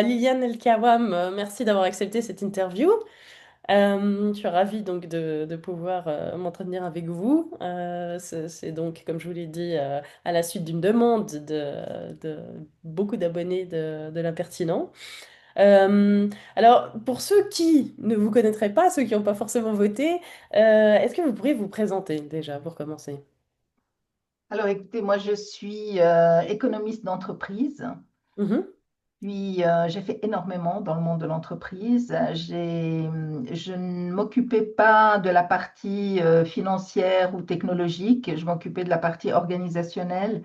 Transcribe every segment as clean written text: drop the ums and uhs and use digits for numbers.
Liliane El Kawam, merci d'avoir accepté cette interview. Je suis ravie donc de pouvoir m'entretenir avec vous. C'est donc, comme je vous l'ai dit, à la suite d'une demande de beaucoup d'abonnés de l'Impertinent. Alors, pour ceux qui ne vous connaîtraient pas, ceux qui n'ont pas forcément voté, est-ce que vous pourriez vous présenter déjà pour commencer? Alors, écoutez, moi, je suis économiste d'entreprise. Mhm. Puis, j'ai fait énormément dans le monde de l'entreprise. Je ne m'occupais pas de la partie financière ou technologique. Je m'occupais de la partie organisationnelle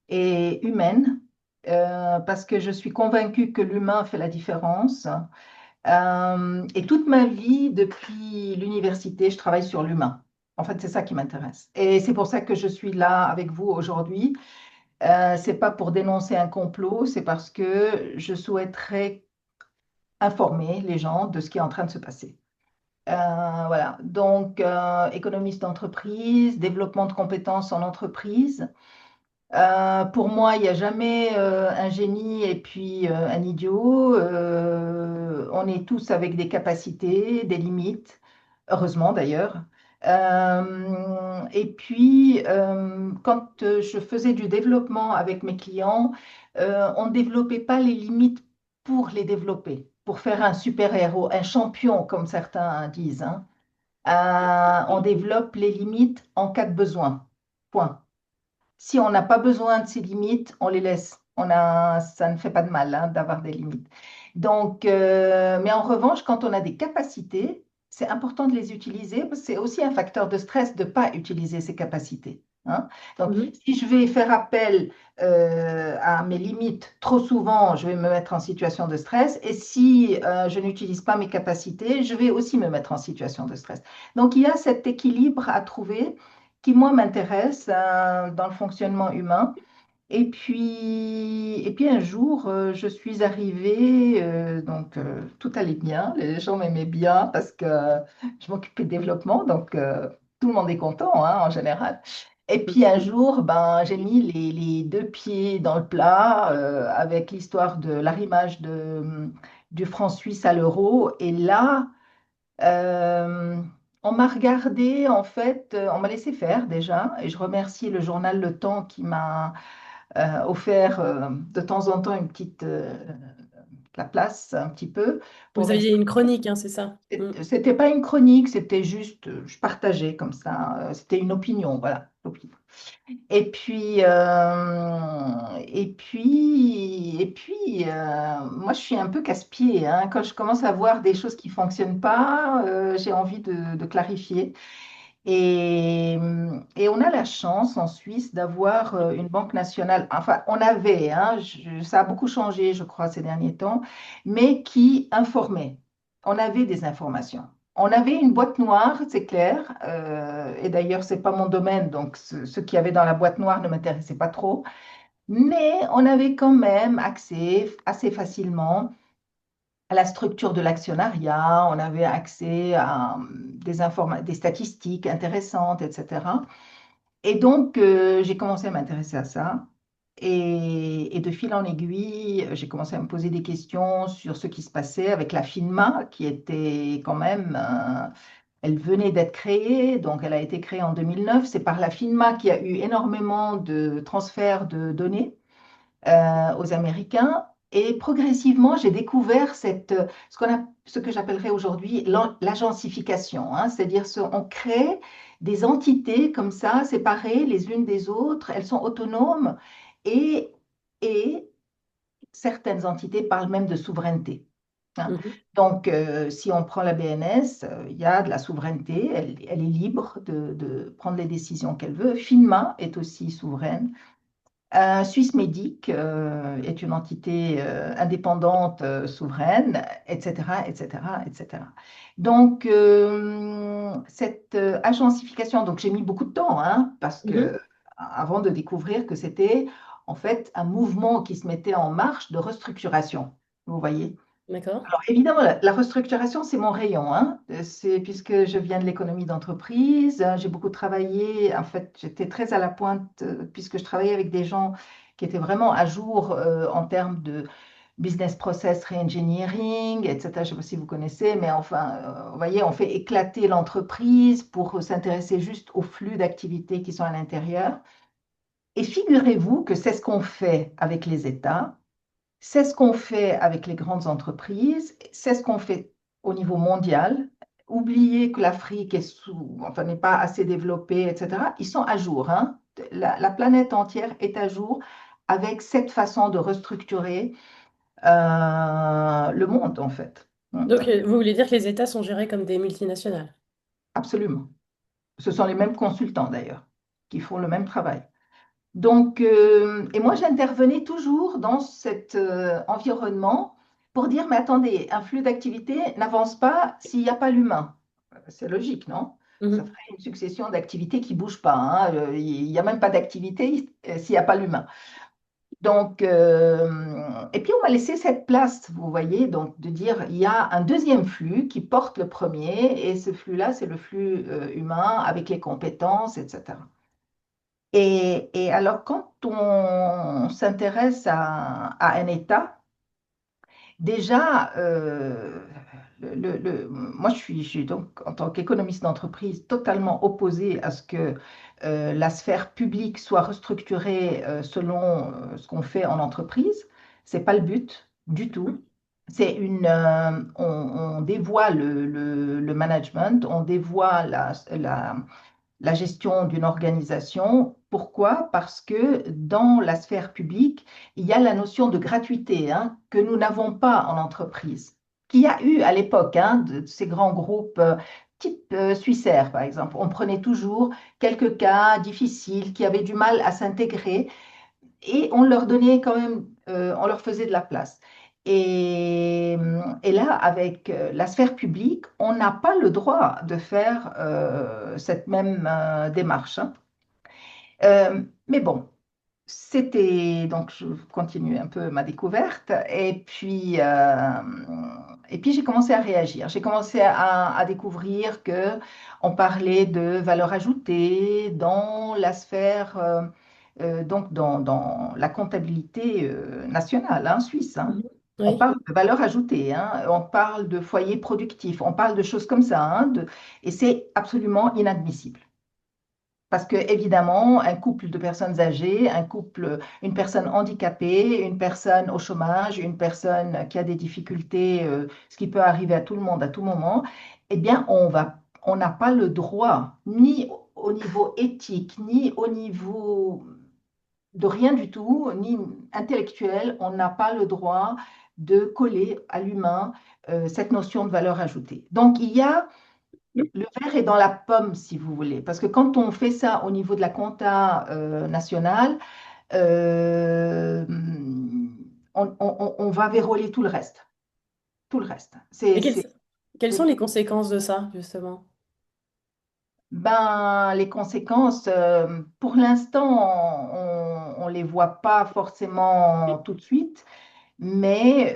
et humaine, parce que je suis convaincue que l'humain fait la différence. Et toute ma vie, depuis l'université, je travaille sur l'humain. En fait, c'est ça qui m'intéresse. Et c'est pour ça que je suis là avec vous aujourd'hui. C'est pas pour dénoncer un complot, c'est parce que je souhaiterais informer les gens de ce qui est en train de se passer. Voilà, donc économiste d'entreprise, développement de compétences en entreprise. Pour moi, il n'y a jamais un génie et puis un idiot. On est tous avec des capacités, des limites, heureusement d'ailleurs. Et puis, quand je faisais du développement avec mes clients, on ne développait pas les limites pour les développer, pour faire un super-héros, un champion, comme certains disent, hein. On développe les limites en cas de besoin. Point. Si on n'a pas besoin de ces limites, on les laisse. Ça ne fait pas de mal, hein, d'avoir des limites. Donc, mais en revanche, quand on a des capacités, c'est important de les utiliser parce que c'est aussi un facteur de stress de ne pas utiliser ces capacités, hein. Donc, Mhm. si je vais faire appel à mes limites trop souvent, je vais me mettre en situation de stress. Et si je n'utilise pas mes capacités, je vais aussi me mettre en situation de stress. Donc, il y a cet équilibre à trouver qui, moi, m'intéresse dans le fonctionnement humain. Et puis un jour, je suis arrivée, donc tout allait bien, les gens m'aimaient bien parce que je m'occupais de développement, donc tout le monde est content, hein, en général. Et puis un jour, ben, j'ai mis les deux pieds dans le plat avec l'histoire de l'arrimage du franc suisse à l'euro. Et là, euh, on m'a regardé, en fait, on m'a laissé faire déjà, et je remercie le journal Le Temps qui m'a offert de temps en temps une petite la place un petit peu pour Vous aviez m'exprimer. une chronique, hein, c'est ça? Mm. C'était pas une chronique, c'était juste, je partageais comme ça, c'était une opinion, voilà. Moi, je suis un peu casse-pied, hein. Quand je commence à voir des choses qui fonctionnent pas, j'ai envie de clarifier. Et on a la chance en Suisse d'avoir une banque nationale, enfin on avait, hein, ça a beaucoup changé je crois ces derniers temps, mais qui informait. On avait des informations. On avait une boîte noire, c'est clair, et d'ailleurs c'est pas mon domaine, donc ce qu'il y avait dans la boîte noire ne m'intéressait pas trop, mais on avait quand même accès assez facilement à la structure de l'actionnariat, on avait accès à des statistiques intéressantes, etc. Et donc, j'ai commencé à m'intéresser à ça. Et de fil en aiguille, j'ai commencé à me poser des questions sur ce qui se passait avec la FINMA, qui était quand même, elle venait d'être créée, donc elle a été créée en 2009. C'est par la FINMA qu'il y a eu énormément de transferts de données aux Américains. Et progressivement, j'ai découvert ce que j'appellerais aujourd'hui l'agencification, hein, c'est-à-dire on crée des entités comme ça, séparées les unes des autres, elles sont autonomes et, et certaines entités parlent même de souveraineté, hein. Mhm. Donc, si on prend la BNS, il y a de la souveraineté, elle est libre de prendre les décisions qu'elle veut. FINMA est aussi souveraine. Swissmedic est une entité indépendante, souveraine, etc., etc., etc. Donc, cette agencification, donc j'ai mis beaucoup de temps, hein, parce Mhm. que avant de découvrir que c'était en fait un mouvement qui se mettait en marche de restructuration. Vous voyez? D'accord. Alors évidemment, la restructuration, c'est mon rayon, hein. C'est puisque je viens de l'économie d'entreprise, j'ai beaucoup travaillé. En fait, j'étais très à la pointe puisque je travaillais avec des gens qui étaient vraiment à jour en termes business process reengineering, etc. Je ne sais pas si vous connaissez, mais enfin, vous voyez, on fait éclater l'entreprise pour s'intéresser juste aux flux d'activités qui sont à l'intérieur. Et figurez-vous que c'est ce qu'on fait avec les États, c'est ce qu'on fait avec les grandes entreprises, c'est ce qu'on fait au niveau mondial. Oubliez que l'Afrique est enfin, n'est pas assez développée, etc. Ils sont à jour, hein. La planète entière est à jour avec cette façon de restructurer le monde, en fait. Donc, vous voulez dire que les États sont gérés comme des multinationales? Absolument. Ce sont les mêmes consultants, d'ailleurs, qui font le même travail. Donc, et moi, j'intervenais toujours dans cet environnement pour dire, mais attendez, un flux d'activité n'avance pas s'il n'y a pas l'humain. C'est logique, non? Ça Mhm. ferait une succession d'activités qui ne bougent pas, hein. Il n'y a même pas d'activité s'il n'y a pas l'humain. Donc, et puis on m'a laissé cette place, vous voyez, donc de dire, il y a un deuxième flux qui porte le premier, et ce flux-là, c'est le flux humain avec les compétences, etc. Et alors, quand on s'intéresse à un État, déjà, moi, je suis donc, en tant qu'économiste d'entreprise, totalement opposée à ce que la sphère publique soit restructurée selon ce qu'on fait en entreprise. C'est pas le but du tout. On dévoie le management, on dévoie la gestion d'une organisation. Pourquoi? Parce que dans la sphère publique, il y a la notion de gratuité, hein, que nous n'avons pas en entreprise, qu'il y a eu à l'époque, hein, de ces grands groupes type Swissair, par exemple. On prenait toujours quelques cas difficiles qui avaient du mal à s'intégrer et on leur donnait quand même, on leur faisait de la place. Et là, avec la sphère publique, on n'a pas le droit de faire cette même démarche, hein. Mais bon, donc je continue un peu ma découverte et puis j'ai commencé à réagir. J'ai commencé à découvrir que on parlait de valeur ajoutée dans la sphère, donc dans la comptabilité nationale, hein, suisse, hein. Mhm. On Oui. parle de valeur ajoutée, hein, on parle de foyer productif, on parle de choses comme ça, hein, et c'est absolument inadmissible. Parce que, évidemment, un couple de personnes âgées, une personne handicapée, une personne au chômage, une personne qui a des difficultés, ce qui peut arriver à tout le monde à tout moment, eh bien, on n'a pas le droit, ni au niveau éthique, ni au niveau de rien du tout, ni intellectuel, on n'a pas le droit de coller à l'humain cette notion de valeur ajoutée. Donc, il y a le verre est dans la pomme, si vous voulez, parce que quand on fait ça au niveau de la compta nationale, euh, on va verrouiller tout le reste. Tout le reste. Et quelles sont les conséquences de ça, justement? Ben, les conséquences, pour l'instant, on ne les voit pas forcément tout de suite, mais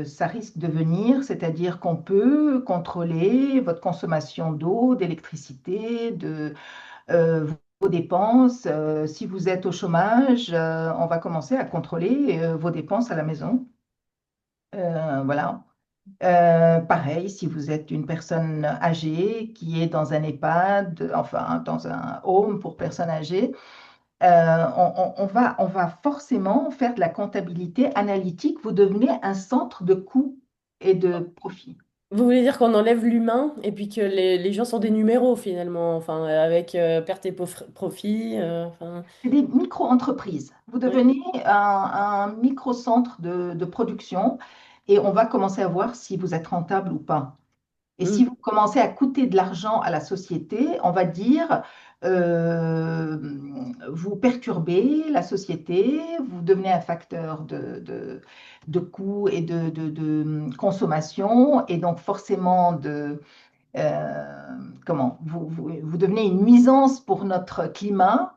ça risque de venir, c'est-à-dire qu'on peut contrôler votre consommation d'eau, d'électricité, euh, vos dépenses. Si vous êtes au chômage, on va commencer à contrôler vos dépenses à la maison. Voilà. Pareil, si vous êtes une personne âgée qui est dans un EHPAD, enfin dans un home pour personnes âgées, on va forcément faire de la comptabilité analytique. Vous devenez un centre de coûts et de profits. Vous voulez dire qu'on enlève l'humain et puis que les gens sont des numéros finalement, enfin, avec perte et profit. Enfin, C'est des micro-entreprises. Vous ouais. devenez un micro-centre de production et on va commencer à voir si vous êtes rentable ou pas. Et si Mm. vous commencez à coûter de l'argent à la société, on va dire, euh, vous perturbez la société, vous devenez un facteur de coût et de consommation, et donc forcément euh, vous devenez une nuisance pour notre climat,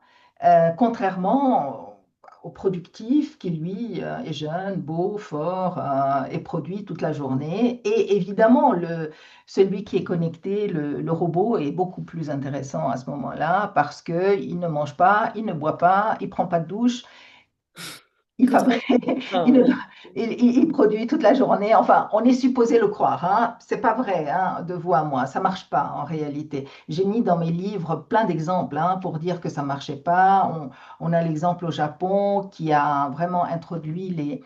contrairement au productif qui, lui, est jeune, beau, fort, et produit toute la journée. Et évidemment, celui qui est connecté, le robot, est beaucoup plus intéressant à ce moment-là parce qu'il ne mange pas, il ne boit pas, il ne prend pas de douche. Il Quand fabrique, on... Enfin, il, ne- ouais. il produit toute la journée. Enfin, on est supposé le croire, hein. C'est pas vrai, hein, de vous à moi. Ça marche pas en réalité. J'ai mis dans mes livres plein d'exemples, hein, pour dire que ça marchait pas. On a l'exemple au Japon qui a vraiment introduit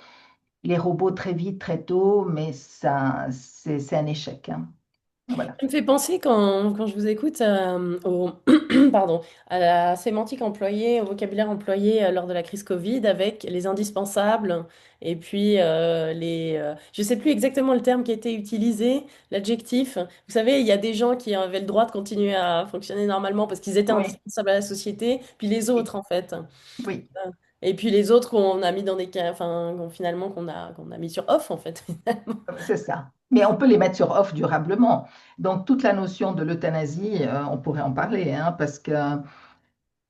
les robots très vite, très tôt, mais ça, c'est un échec, hein. Voilà. Ça me fait penser quand je vous écoute pardon, à la sémantique employée, au vocabulaire employé lors de la crise Covid avec les indispensables et puis je ne sais plus exactement le terme qui a été utilisé, l'adjectif. Vous savez, il y a des gens qui avaient le droit de continuer à fonctionner normalement parce qu'ils étaient Oui, indispensables à la société, puis les oui, autres en fait. oui, Et puis les autres qu'on a mis dans des cas, enfin finalement qu'on a mis sur off en fait. c'est ça. Mais on peut les mettre sur off durablement. Donc, toute la notion de l'euthanasie, on pourrait en parler, hein, parce que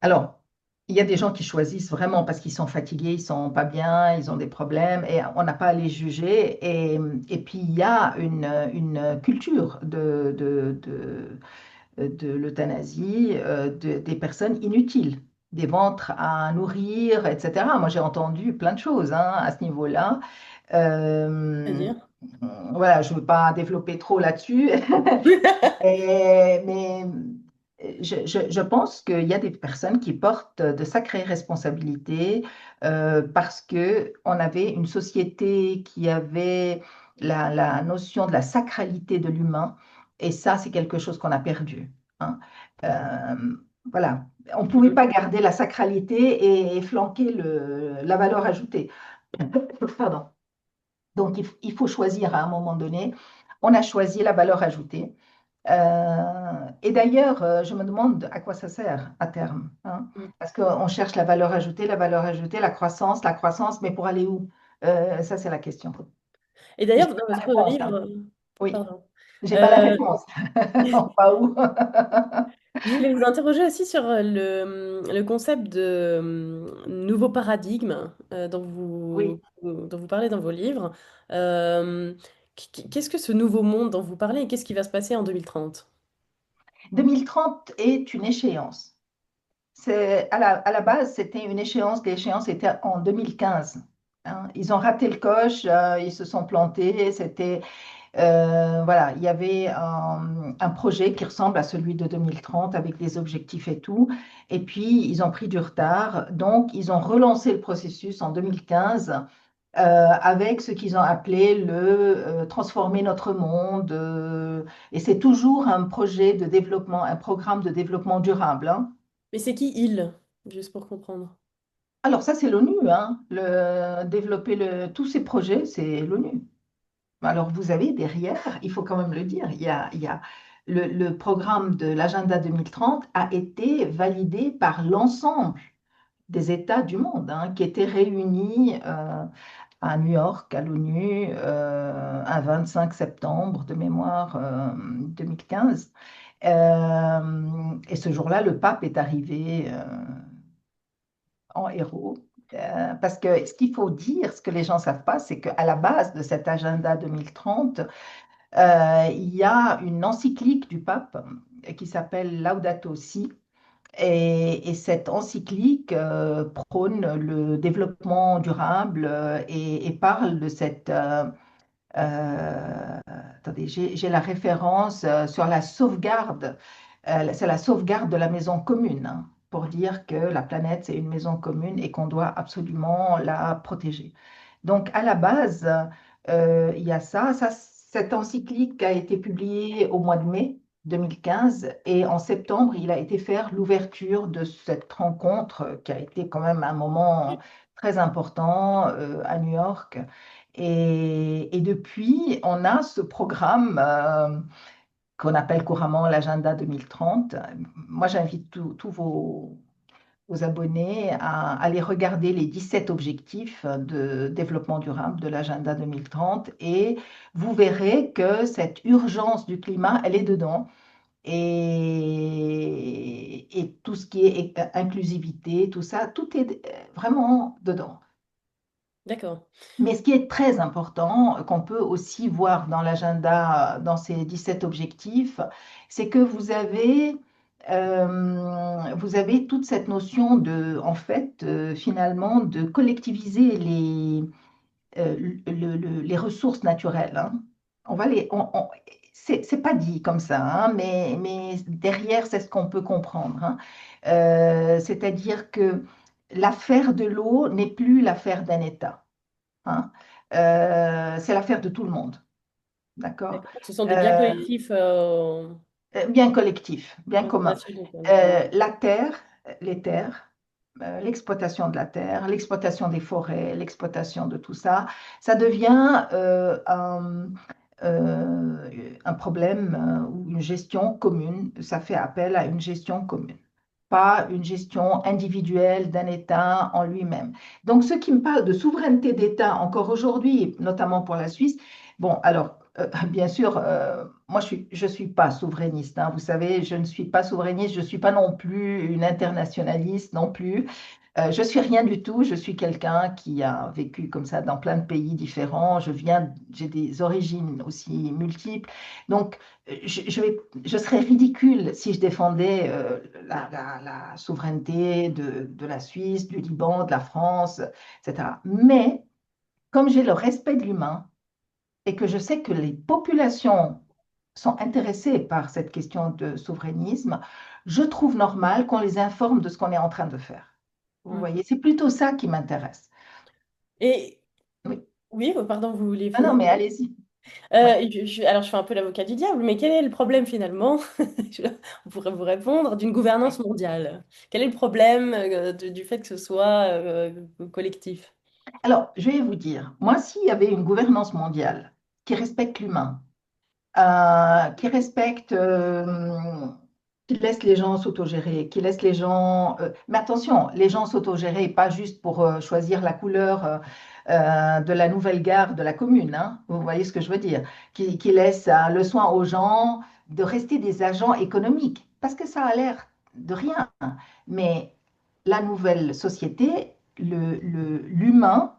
alors, il y a des gens qui choisissent vraiment parce qu'ils sont fatigués, ils sont pas bien, ils ont des problèmes et on n'a pas à les juger. Et puis, il y a une culture de l'euthanasie, des personnes inutiles, des ventres à nourrir, etc. Moi, j'ai entendu plein de choses, hein, à ce niveau-là. Euh, C'est-à-dire? voilà, je ne veux pas développer trop là-dessus. Mais je pense qu'il y a des personnes qui portent de sacrées responsabilités parce que on avait une société qui avait la notion de la sacralité de l'humain et ça, c'est quelque chose qu'on a perdu, hein. Euh, voilà, on ne pouvait pas garder la sacralité et flanquer la valeur ajoutée. Pardon. Donc, il faut choisir à un moment donné. On a choisi la valeur ajoutée. Et d'ailleurs, je me demande à quoi ça sert à terme, hein. Parce qu'on cherche la valeur ajoutée, la croissance, mais pour aller où? Ça, c'est la question. Et J'ai d'ailleurs, dans pas la votre réponse, livre, hein. Oui, pardon, j'ai pas la euh, réponse. On va où? je voulais vous interroger aussi sur le concept de nouveau paradigme Oui. dont vous parlez dans vos livres. Euh, Qu'est-ce que ce nouveau monde dont vous parlez et qu'est-ce qui va se passer en 2030? 2030 est une échéance. À la base, c'était une échéance. L'échéance était en 2015, hein. Ils ont raté le coche, ils se sont plantés. Voilà, il y avait un projet qui ressemble à celui de 2030 avec des objectifs et tout. Et puis, ils ont pris du retard. Donc, ils ont relancé le processus en 2015 avec ce qu'ils ont appelé le transformer notre monde. Et c'est toujours un projet de développement, un programme de développement durable, hein. Mais c'est qui il? Juste pour comprendre. Alors ça, c'est l'ONU, hein. Développer tous ces projets, c'est l'ONU. Alors vous avez derrière, il faut quand même le dire, il y a le programme de l'agenda 2030 a été validé par l'ensemble des États du monde, hein, qui étaient réunis à New York, à l'ONU, un 25 septembre de mémoire 2015. Et ce jour-là, le pape est arrivé en héros. Parce que ce qu'il faut dire, ce que les gens ne savent pas, c'est qu'à la base de cet agenda 2030, il y a une encyclique du pape qui s'appelle Laudato Si. Et cette encyclique prône le développement durable et parle de attendez, j'ai la référence sur la sauvegarde. C'est la sauvegarde de la maison commune, hein, pour dire que la planète, c'est une maison commune et qu'on doit absolument la protéger. Donc, à la base, il y a ça. Cette encyclique a été publiée au mois de mai 2015 et en septembre, il a été faire l'ouverture de cette rencontre qui a été quand même un moment très important à New York. Et depuis, on a ce programme qu'on appelle couramment l'agenda 2030. Moi, j'invite tous vos abonnés à aller regarder les 17 objectifs de développement durable de l'agenda 2030 et vous verrez que cette urgence du climat, elle est dedans. Et tout ce qui est inclusivité, tout ça, tout est vraiment dedans. D'accord. Mais ce qui est très important, qu'on peut aussi voir dans l'agenda, dans ces 17 objectifs, c'est que vous avez vous avez toute cette notion de, en fait, finalement, de collectiviser les ressources naturelles, hein. On va c'est pas dit comme ça, hein, mais derrière, c'est ce qu'on peut comprendre, hein. C'est-à-dire que l'affaire de l'eau n'est plus l'affaire d'un État, hein. C'est l'affaire de tout le monde, d'accord? D'accord. Ce sont des biens Euh, collectifs Bien collectif, bien commun. nationaux, quoi. D'accord. La terre, les terres, l'exploitation de la terre, l'exploitation des forêts, l'exploitation de tout ça, ça devient un problème ou une gestion commune. Ça fait appel à une gestion commune, pas une gestion individuelle d'un État en lui-même. Donc, ceux qui me parlent de souveraineté d'État encore aujourd'hui, notamment pour la Suisse, bon, alors, bien sûr, moi, je suis pas souverainiste, hein. Vous savez, je ne suis pas souverainiste, je ne suis pas non plus une internationaliste non plus. Je suis rien du tout. Je suis quelqu'un qui a vécu comme ça dans plein de pays différents. J'ai des origines aussi multiples. Donc, je serais ridicule si je défendais la souveraineté de la Suisse, du Liban, de la France, etc. Mais comme j'ai le respect de l'humain et que je sais que les populations sont intéressées par cette question de souverainisme, je trouve normal qu'on les informe de ce qu'on est en train de faire. Vous Mm. voyez, c'est plutôt ça qui m'intéresse. Et Oui. oui, pardon, vous vouliez Ah non, finir? mais allez-y. Ouais. Alors, je fais un peu l'avocat du diable, mais quel est le problème finalement? On pourrait vous répondre d'une gouvernance mondiale. Quel est le problème du fait que ce soit collectif? Alors, je vais vous dire, moi, s'il y avait une gouvernance mondiale qui respecte l'humain, qui respecte, qui laisse les gens s'autogérer, qui laisse les gens... mais attention, les gens s'autogérer, pas juste pour choisir la couleur de la nouvelle gare de la commune, hein, vous voyez ce que je veux dire, qui laisse le soin aux gens de rester des agents économiques, parce que ça a l'air de rien. Mais la nouvelle société, l'humain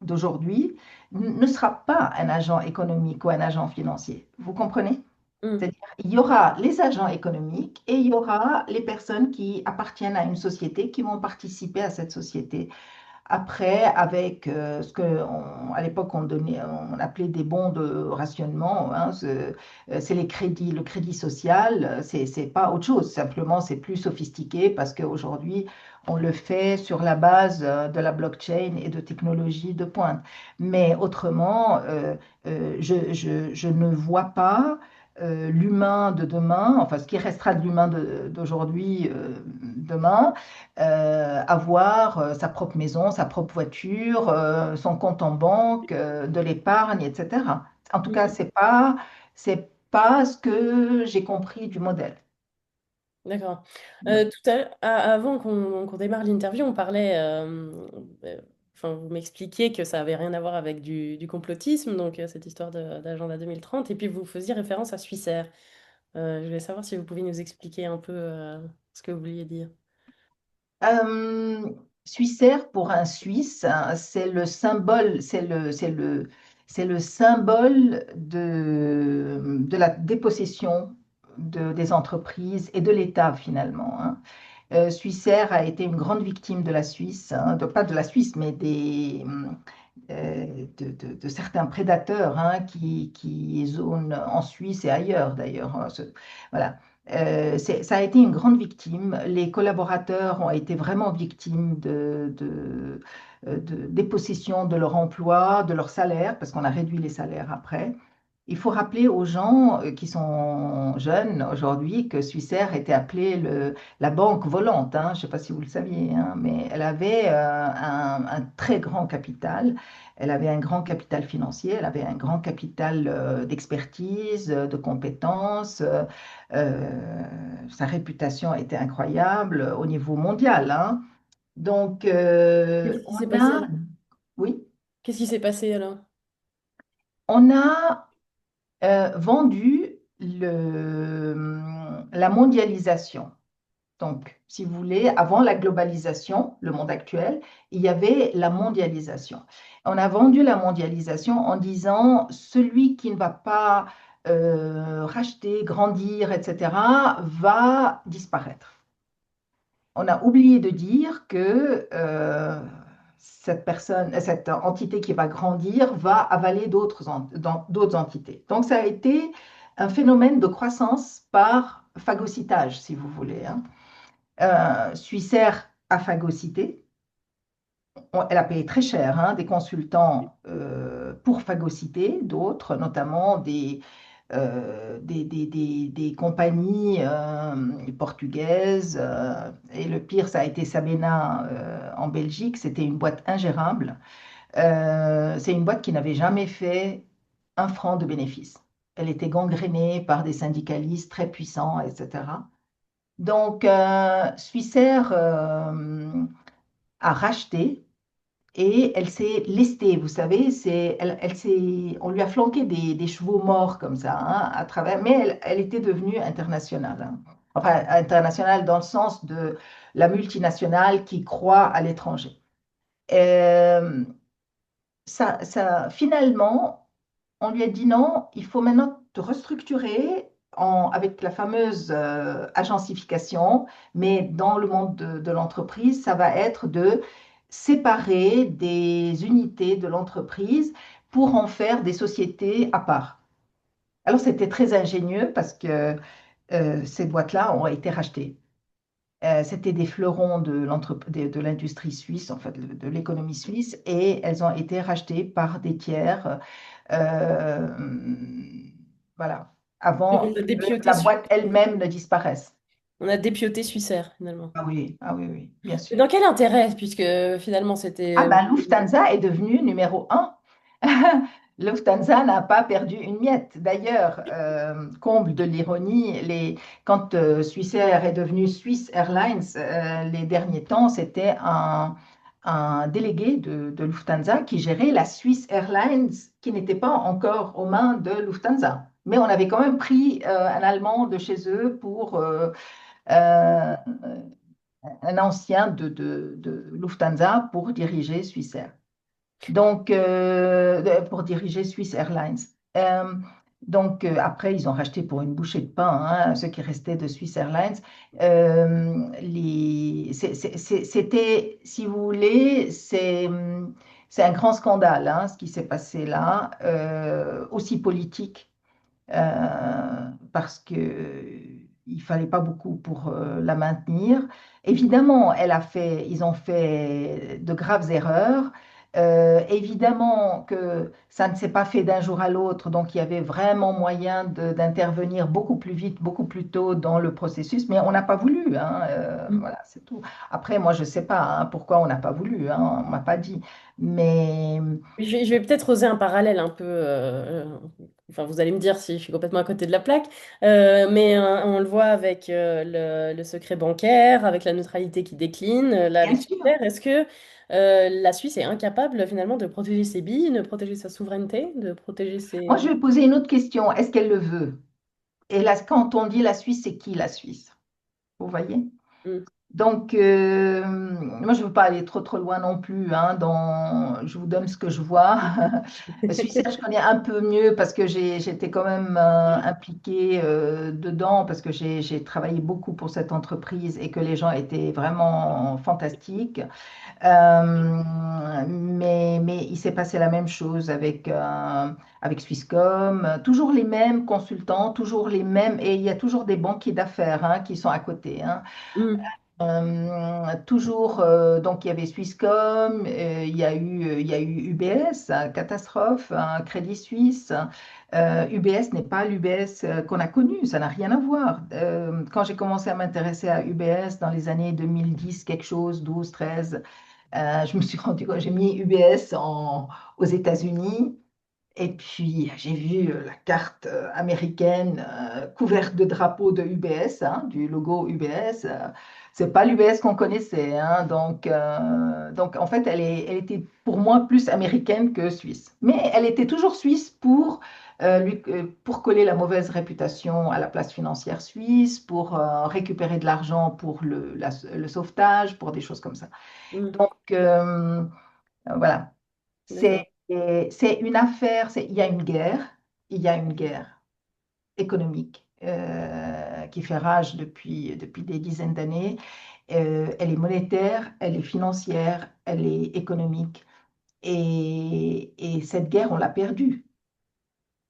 d'aujourd'hui, ne sera pas un agent économique ou un agent financier. Vous comprenez? Mm. C'est-à-dire, il y aura les agents économiques et il y aura les personnes qui appartiennent à une société qui vont participer à cette société. Après, avec ce à l'époque on appelait des bons de rationnement, hein, c'est les crédits, le crédit social, c'est pas autre chose. Simplement, c'est plus sophistiqué parce qu'aujourd'hui, on le fait sur la base de la blockchain et de technologies de pointe. Mais autrement, je ne vois pas l'humain de demain, enfin ce qui restera de l'humain d'aujourd'hui, demain avoir sa propre maison, sa propre voiture, son compte en banque, de l'épargne, etc. En tout cas, Mm. c'est pas ce que j'ai compris du modèle. D'accord. Ouais. Tout à l'heure, avant qu'on démarre l'interview, on parlait, enfin, vous m'expliquiez que ça avait rien à voir avec du complotisme, donc cette histoire d'agenda 2030, et puis vous faisiez référence à Swissair. Je voulais savoir si vous pouviez nous expliquer un peu ce que vous vouliez dire. Euh, Suissaire pour un Suisse, hein, c'est le symbole, c'est le symbole de la dépossession des entreprises et de l'État finalement, hein. Suissair a été une grande victime de la Suisse, hein, pas de la Suisse, mais de certains prédateurs, hein, qui zonent en Suisse et ailleurs d'ailleurs, hein. Voilà. Ça a été une grande victime. Les collaborateurs ont été vraiment victimes de dépossession de leur emploi, de leur salaire, parce qu'on a réduit les salaires après. Il faut rappeler aux gens qui sont jeunes aujourd'hui que Swissair était appelée la banque volante, hein. Je ne sais pas si vous le saviez, hein, mais elle avait un très grand capital. Elle avait un grand capital financier, elle avait un grand capital d'expertise, de compétences. Sa réputation était incroyable au niveau mondial, hein. Donc, Qu'est-ce qui s'est on passé a, alors? oui, Qu'est-ce qui s'est passé alors? on a vendu la mondialisation. Donc, si vous voulez, avant la globalisation, le monde actuel, il y avait la mondialisation. On a vendu la mondialisation en disant celui qui ne va pas racheter, grandir, etc., va disparaître. On a oublié de dire que cette personne, cette entité qui va grandir va avaler d'autres entités. Donc, ça a été un phénomène de croissance par phagocytage, si vous voulez, hein. Suissair a phagocyté. Elle a payé très cher, hein, des consultants pour phagocyter, d'autres, notamment des compagnies portugaises. Et le pire, ça a été Sabena en Belgique. C'était une boîte ingérable. C'est une boîte qui n'avait jamais fait un franc de bénéfice. Elle était gangrénée par des syndicalistes très puissants, etc. Donc, Swissair a racheté et elle s'est lestée, vous savez, on lui a flanqué des chevaux morts comme ça, hein, à travers, mais elle était devenue internationale, hein. Enfin, internationale dans le sens de la multinationale qui croit à l'étranger. Euh, Finalement, on lui a dit non, il faut maintenant te restructurer avec la fameuse agencification, mais dans le monde de l'entreprise, ça va être de séparer des unités de l'entreprise pour en faire des sociétés à part. Alors, c'était très ingénieux parce que ces boîtes-là ont été rachetées. C'était des fleurons de l'industrie suisse, en fait, de l'économie suisse, et elles ont été rachetées par des tiers. euh, voilà, Donc, on avant a que dépioté, la boîte elle-même ne disparaisse. on a dépioté Suissair, finalement. Ah oui, oui, bien Mais sûr. dans quel intérêt, puisque finalement Ah c'était... ben, Lufthansa est devenu numéro un. Lufthansa n'a pas perdu une miette. D'ailleurs, comble de l'ironie, quand Swissair est devenu Swiss Airlines, les derniers temps, c'était un délégué de Lufthansa qui gérait la Swiss Airlines, qui n'était pas encore aux mains de Lufthansa. Mais on avait quand même pris un Allemand de chez eux pour euh, un ancien de Lufthansa pour diriger Swissair. Donc, pour diriger Swiss Airlines. Euh, donc, après, ils ont racheté pour une bouchée de pain, hein, ce qui restait de Swiss Airlines. C'était, si vous voulez, c'est un grand scandale, hein, ce qui s'est passé là, aussi politique parce que il fallait pas beaucoup pour la maintenir. Évidemment, ils ont fait de graves erreurs. Évidemment que ça ne s'est pas fait d'un jour à l'autre, donc il y avait vraiment moyen d'intervenir beaucoup plus vite, beaucoup plus tôt dans le processus, mais on n'a pas voulu, hein, voilà, c'est tout. Après, moi, je ne sais pas hein, pourquoi on n'a pas voulu, hein, on m'a pas dit, mais Je vais peut-être oser un parallèle un peu. Enfin, vous allez me dire si je suis complètement à côté de la plaque. Mais on le voit avec le secret bancaire, avec la neutralité qui décline, là bien avec sûr. Twitter. Est-ce que la Suisse est incapable finalement de protéger ses billes, de protéger sa souveraineté, de protéger Moi, ses... je vais poser une autre question. Est-ce qu'elle le veut? Et là, quand on dit la Suisse, c'est qui la Suisse? Vous voyez? Hmm. Donc, moi, je ne veux pas aller trop loin non plus, hein, je vous donne ce que je vois. Le Suisse, je connais un peu mieux parce que j'étais quand même impliquée dedans, parce que j'ai travaillé beaucoup pour cette entreprise et que les gens étaient vraiment fantastiques. Mais il s'est passé la même chose avec Swisscom, toujours les mêmes consultants, toujours les mêmes, et il y a toujours des banquiers d'affaires hein, qui sont à côté, hein. Hmm. Toujours, donc il y avait Swisscom, il y a eu UBS, catastrophe, Crédit Suisse. UBS n'est pas l'UBS qu'on a connu, ça n'a rien à voir. Quand j'ai commencé à m'intéresser à UBS dans les années 2010, quelque chose, 12, 13, je me suis rendu compte, j'ai mis UBS aux États-Unis. Et puis, j'ai vu la carte américaine couverte de drapeau de UBS, hein, du logo UBS. C'est pas l'UBS qu'on connaissait, hein, donc, en fait, elle était pour moi plus américaine que suisse. Mais elle était toujours suisse pour coller la mauvaise réputation à la place financière suisse, pour récupérer de l'argent pour le sauvetage, pour des choses comme ça. Hmm. Donc, voilà. D'accord. C'est une affaire, il y a une guerre, il y a une guerre. économique qui fait rage depuis des dizaines d'années. Elle est monétaire, elle est financière, elle est économique. Et cette guerre, on l'a perdue.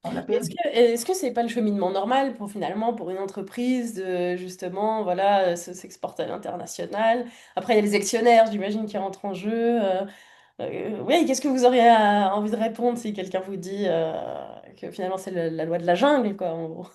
On l'a perdue. Est-ce que c'est pas le cheminement normal pour finalement pour une entreprise de justement voilà s'exporter à l'international? Après il y a les actionnaires, j'imagine, qui rentrent en jeu. Oui, qu'est-ce que vous auriez envie de répondre si quelqu'un vous dit que finalement c'est la loi de la jungle, quoi, en gros.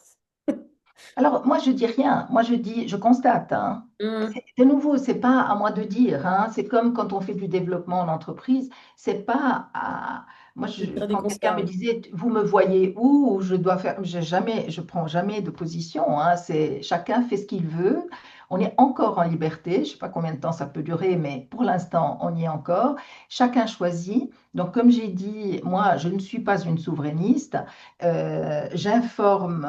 Alors, moi, je dis rien. Moi, je dis, je constate, hein. Hmm. De nouveau, c'est pas à moi de dire, hein. C'est comme quand on fait du développement en entreprise. C'est pas à... Moi, Vous tirez des quand quelqu'un me constats. disait, vous me voyez où, je dois faire, je prends jamais de position, hein. C'est chacun fait ce qu'il veut. On est encore en liberté. Je sais pas combien de temps ça peut durer, mais pour l'instant, on y est encore. Chacun choisit. Donc, comme j'ai dit, moi, je ne suis pas une souverainiste. J'informe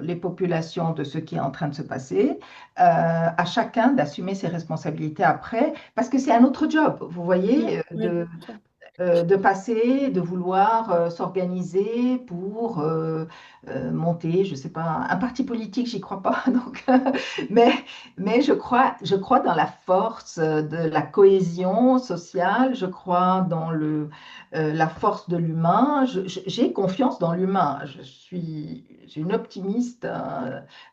les populations de ce qui est en train de se passer, à chacun d'assumer ses responsabilités après, parce que c'est un autre job, vous Oui, voyez, oui, bien sûr. de passer, de vouloir s'organiser pour monter, je sais pas, un parti politique, j'y crois pas, donc, mais, mais je crois dans la force de la cohésion sociale, je crois dans la force de l'humain, j'ai confiance dans l'humain, j'ai une optimiste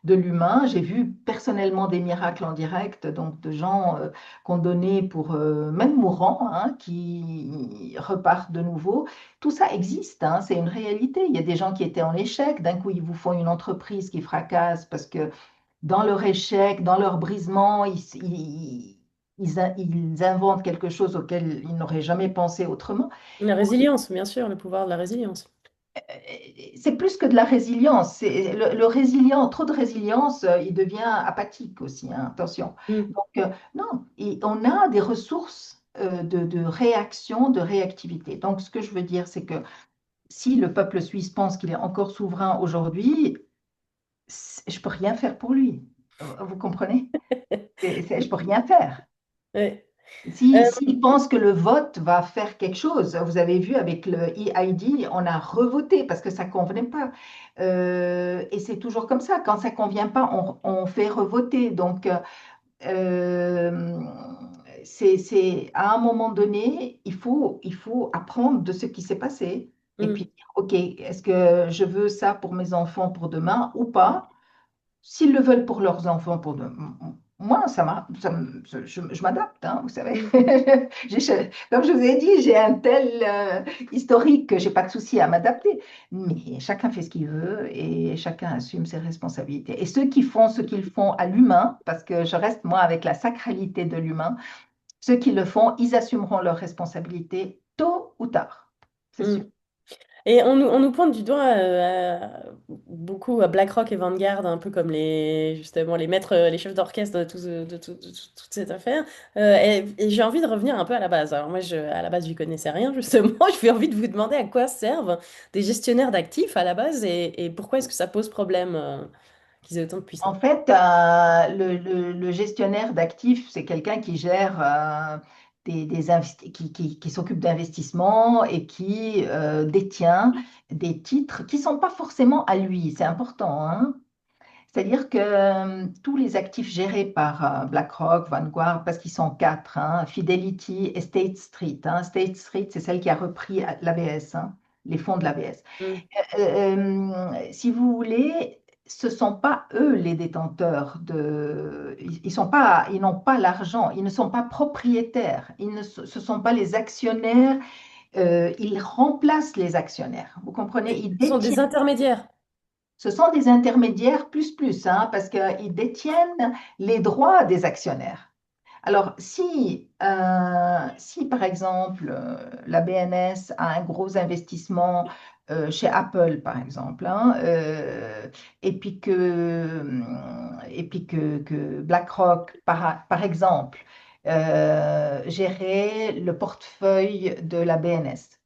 de l'humain, j'ai vu personnellement des miracles en direct, donc de gens condamnés pour, même mourants, hein, qui repartent de nouveau. Tout ça existe, hein, c'est une réalité. Il y a des gens qui étaient en échec, d'un coup ils vous font une entreprise qui fracasse parce que dans leur échec, dans leur brisement, ils inventent quelque chose auquel ils n'auraient jamais pensé autrement. La résilience, bien sûr, le pouvoir de la résilience. C'est plus que de la résilience. C'est le résilient, trop de résilience, il devient apathique aussi, hein, attention. Hmm. Donc, non, et on a des ressources de réaction, de réactivité. Donc, ce que je veux dire, c'est que si le peuple suisse pense qu'il est encore souverain aujourd'hui, je peux rien faire pour lui. Vous comprenez? Je peux rien faire. Ouais. S'ils pensent que le vote va faire quelque chose, vous avez vu avec le EID, on a revoté parce que ça ne convenait pas. Et c'est toujours comme ça, quand ça ne convient pas, on fait revoter. Donc, euh, à un moment donné, il faut apprendre de ce qui s'est passé et puis Hmm. dire, OK, est-ce que je veux ça pour mes enfants pour demain ou pas? S'ils le veulent pour leurs enfants, moi, je m'adapte, hein, vous savez. Hmm. Comme je vous ai dit, j'ai un tel historique que j'ai pas de souci à m'adapter. Mais chacun fait ce qu'il veut et chacun assume ses responsabilités. Et ceux qui font ce qu'ils font à l'humain, parce que je reste moi avec la sacralité de l'humain, ceux qui le font, ils assumeront leurs responsabilités tôt ou tard. C'est Hmm. sûr. Et on nous pointe du doigt beaucoup à BlackRock et Vanguard, un peu comme les, justement, les maîtres, les chefs d'orchestre de toute cette affaire. Et j'ai envie de revenir un peu à la base. Alors moi, à la base, je n'y connaissais rien, justement. J'ai envie de vous demander à quoi servent des gestionnaires d'actifs à la base et pourquoi est-ce que ça pose problème qu'ils aient autant de En puissance. fait, le gestionnaire d'actifs, c'est quelqu'un qui gère qui s'occupe d'investissements et qui détient des titres qui ne sont pas forcément à lui. C'est important, hein. C'est-à-dire que tous les actifs gérés par BlackRock, Vanguard, parce qu'ils sont quatre, hein, Fidelity et State Street, hein. State Street, c'est celle qui a repris l'ABS, hein, les fonds de l'ABS. Hmm. Si vous voulez, ce ne sont pas eux les détenteurs de... sont pas, ils n'ont pas l'argent, ils ne sont pas propriétaires, ce sont pas les actionnaires, ils remplacent les actionnaires. Vous comprenez? Ils Ce sont détiennent, des intermédiaires. ce sont des intermédiaires plus, hein, parce qu'ils détiennent les droits des actionnaires. Alors, si par exemple la BNS a un gros investissement chez Apple, par exemple, hein, et puis que BlackRock, par exemple, gérait le portefeuille de la BNS.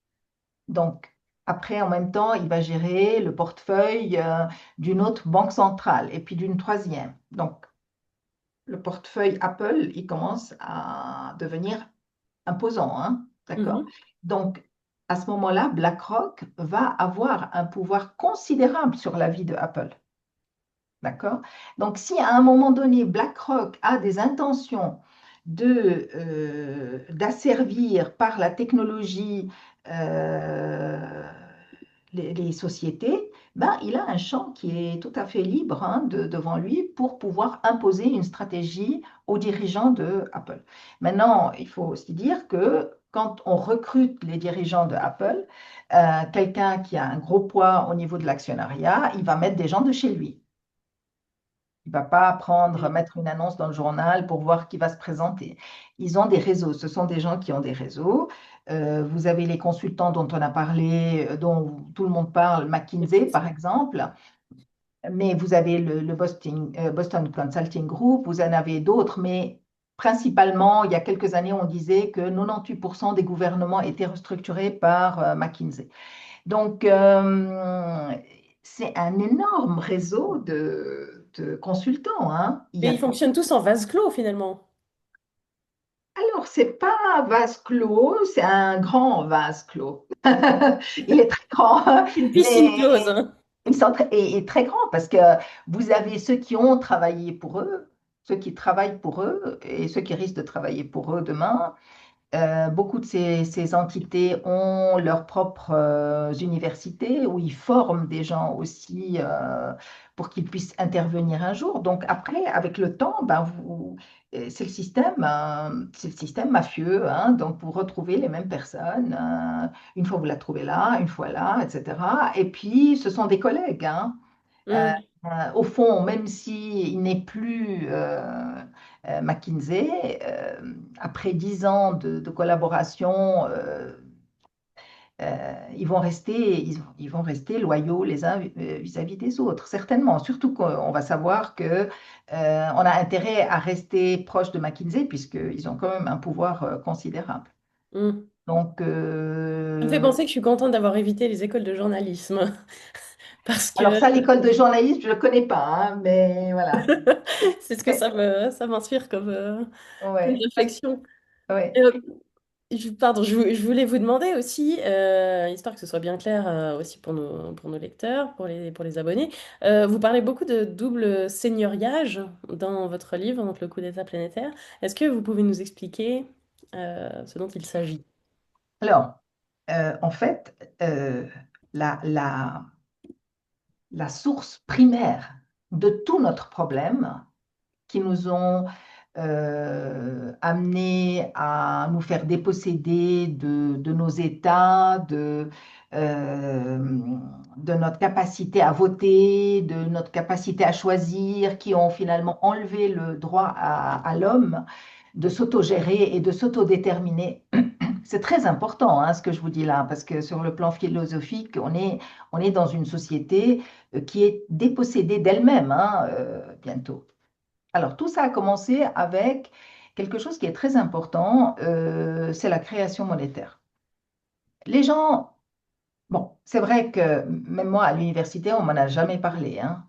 Donc, après, en même temps, il va gérer le portefeuille d'une autre banque centrale et puis d'une troisième. Donc, le portefeuille Apple, il commence à devenir imposant, hein, d'accord? Mhm. Donc, à ce moment-là, BlackRock va avoir un pouvoir considérable sur la vie de Apple. D'accord? Donc, si à un moment donné, BlackRock a des intentions d'asservir par la technologie euh, les sociétés, ben, il a un champ qui est tout à fait libre hein, devant lui pour pouvoir imposer une stratégie aux dirigeants de Apple. Maintenant, il faut aussi dire que quand on recrute les dirigeants de Apple, quelqu'un qui a un gros poids au niveau de l'actionnariat, il va mettre des gens de chez lui. Il ne va pas prendre, Oui. mettre une annonce dans le journal pour voir qui va se présenter. Ils ont des réseaux. Ce sont des gens qui ont des réseaux. Vous avez les consultants dont on a parlé, dont tout le monde parle, McKinsey par Effectivement. exemple. Mais vous avez le Boston Consulting Group, vous en avez d'autres, mais principalement, il y a quelques années, on disait que 98% des gouvernements étaient restructurés par McKinsey. Donc, c'est un énorme réseau de consultants, hein. Il y Et a ils fonctionnent tous en vase clos finalement. Alors, c'est pas un vase clos, c'est un grand vase clos. Il est très grand, Une piscine mais close, hein. est très grand parce que vous avez ceux qui ont travaillé pour eux, ceux qui travaillent pour eux et ceux qui risquent de travailler pour eux demain. Beaucoup de ces entités ont leurs propres universités où ils forment des gens aussi pour qu'ils puissent intervenir un jour. Donc après, avec le temps, ben c'est le système mafieux. Hein. Donc vous retrouvez les mêmes personnes. Une fois vous la trouvez là, une fois là, etc. Et puis ce sont des collègues. Hein. Euh, Hmm. Au fond, même s'il n'est plus McKinsey, après 10 ans de collaboration, ils vont rester loyaux les uns vis-à-vis des autres, certainement. Surtout qu'on va savoir que on a intérêt à rester proche de McKinsey puisqu'ils ont quand même un pouvoir considérable. Hmm. Donc, Ça me fait penser que je suis contente d'avoir évité les écoles de journalisme. Parce alors que ça, l'école de journalisme, je ne le connais pas, hein, mais voilà. c'est ce que Mais, ça m'inspire comme ouais, réflexion. ouais. Euh, pardon, je voulais vous demander aussi, histoire que ce soit bien clair aussi pour nos lecteurs, pour les abonnés, vous parlez beaucoup de double seigneuriage dans votre livre, donc Le coup d'État planétaire. Est-ce que vous pouvez nous expliquer ce dont il s'agit? Alors, en fait, la, la, la source primaire de tout notre problème qui nous ont amenés à nous faire déposséder de nos États, euh, de notre capacité à voter, de notre capacité à choisir, qui ont finalement enlevé le droit à l'homme de s'autogérer et de s'autodéterminer. C'est très important hein, ce que je vous dis là, parce que sur le plan philosophique, on est dans une société qui est dépossédée d'elle-même hein, bientôt. Alors tout ça a commencé avec quelque chose qui est très important, c'est la création monétaire. Les gens, bon, c'est vrai que même moi à l'université, on m'en a jamais parlé. Hein.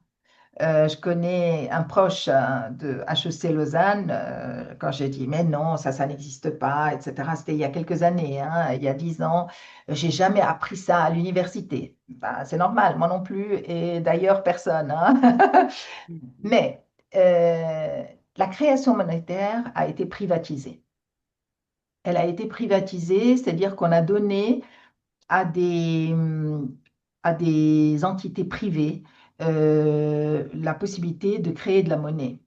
Je connais un proche de HEC Lausanne, quand j'ai dit, mais non, ça n'existe pas, etc. C'était il y a quelques années, hein, il y a 10 ans. J'ai jamais appris ça à l'université. Ben, c'est normal, moi non plus, et d'ailleurs personne. Hein. Mais la création monétaire a été privatisée. Elle a été privatisée, c'est-à-dire qu'on a donné à à des entités privées la possibilité de créer de la monnaie.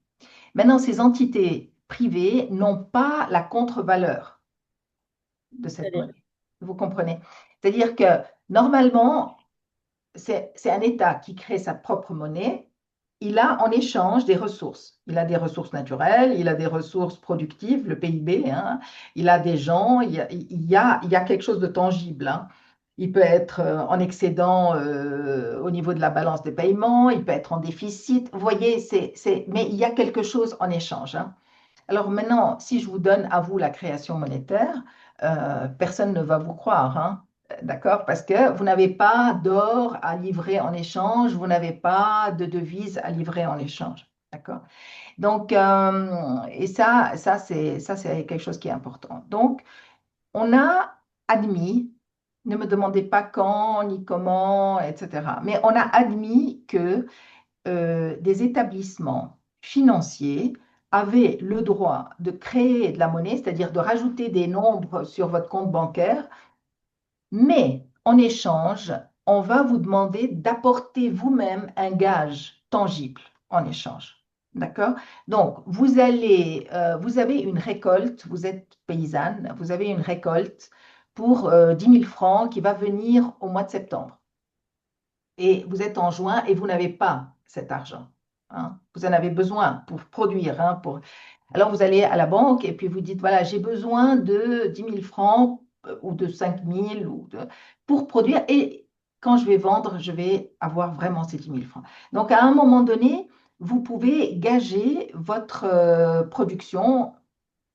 Maintenant, ces entités privées n'ont pas la contre-valeur de cette C'est-à-dire, monnaie. Vous comprenez? C'est-à-dire que normalement, c'est un État qui crée sa propre monnaie. Il a en échange des ressources. Il a des ressources naturelles, il a des ressources productives, le PIB, hein. Il a des gens, il y a quelque chose de tangible. Hein. Il peut être en excédent au niveau de la balance des paiements, il peut être en déficit. Vous voyez, mais il y a quelque chose en échange. Hein. Alors maintenant, si je vous donne à vous la création monétaire, personne ne va vous croire, hein. D'accord? Parce que vous n'avez pas d'or à livrer en échange, vous n'avez pas de devise à livrer en échange. D'accord? Donc, et ça, c'est quelque chose qui est important. Donc, on a admis, ne me demandez pas quand ni comment, etc., mais on a admis que des établissements financiers avaient le droit de créer de la monnaie, c'est-à-dire de rajouter des nombres sur votre compte bancaire, mais en échange, on va vous demander d'apporter vous-même un gage tangible en échange. D'accord? Donc, vous avez une récolte, vous êtes paysanne, vous avez une récolte pour 10 000 francs qui va venir au mois de septembre. Et vous êtes en juin et vous n'avez pas cet argent, hein. Vous en avez besoin pour produire, hein, Alors, vous allez à la banque et puis vous dites, voilà, j'ai besoin de 10 000 francs ou de 5 000 pour produire. Et quand je vais vendre, je vais avoir vraiment ces 10 000 francs. Donc, à un moment donné, vous pouvez gager votre production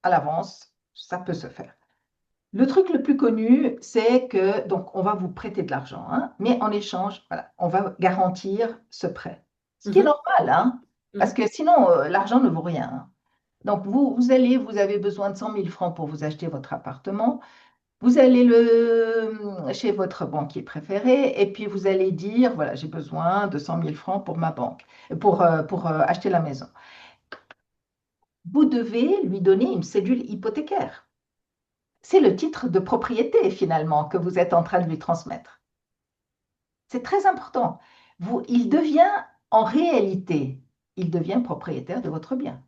à l'avance. Ça peut se faire. Le truc le plus connu, c'est que, donc, on va vous prêter de l'argent, hein, mais en échange, voilà, on va garantir ce prêt. Ce qui est Mhm, normal, hein, parce mhm. que sinon, l'argent ne vaut rien, hein. Donc, vous avez besoin de 100 000 francs pour vous acheter votre appartement. Vous allez chez votre banquier préféré et puis vous allez dire, voilà, j'ai besoin de 100 000 francs pour ma banque, pour acheter la maison. Vous devez lui donner une cédule hypothécaire. C'est le titre de propriété finalement que vous êtes en train de lui transmettre. C'est très important. En réalité, il devient propriétaire de votre bien.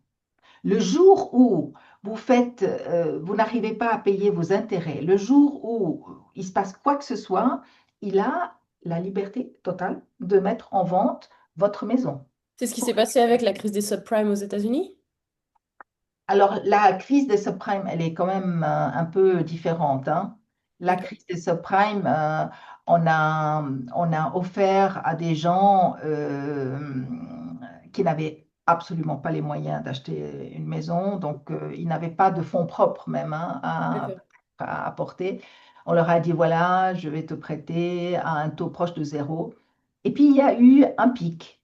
Le jour où vous n'arrivez pas à payer vos intérêts, le jour où il se passe quoi que ce soit, il a la liberté totale de mettre en vente votre maison. C'est ce qui s'est passé avec la crise des subprimes aux États-Unis? Alors, la crise des subprimes, elle est quand même un peu différente, hein. La D'accord. crise des subprimes, on a, on a offert à des gens qui n'avaient absolument pas les moyens d'acheter une maison, donc ils n'avaient pas de fonds propres même, hein, D'accord. à apporter. On leur a dit, voilà, je vais te prêter à un taux proche de zéro. Et puis, il y a eu un pic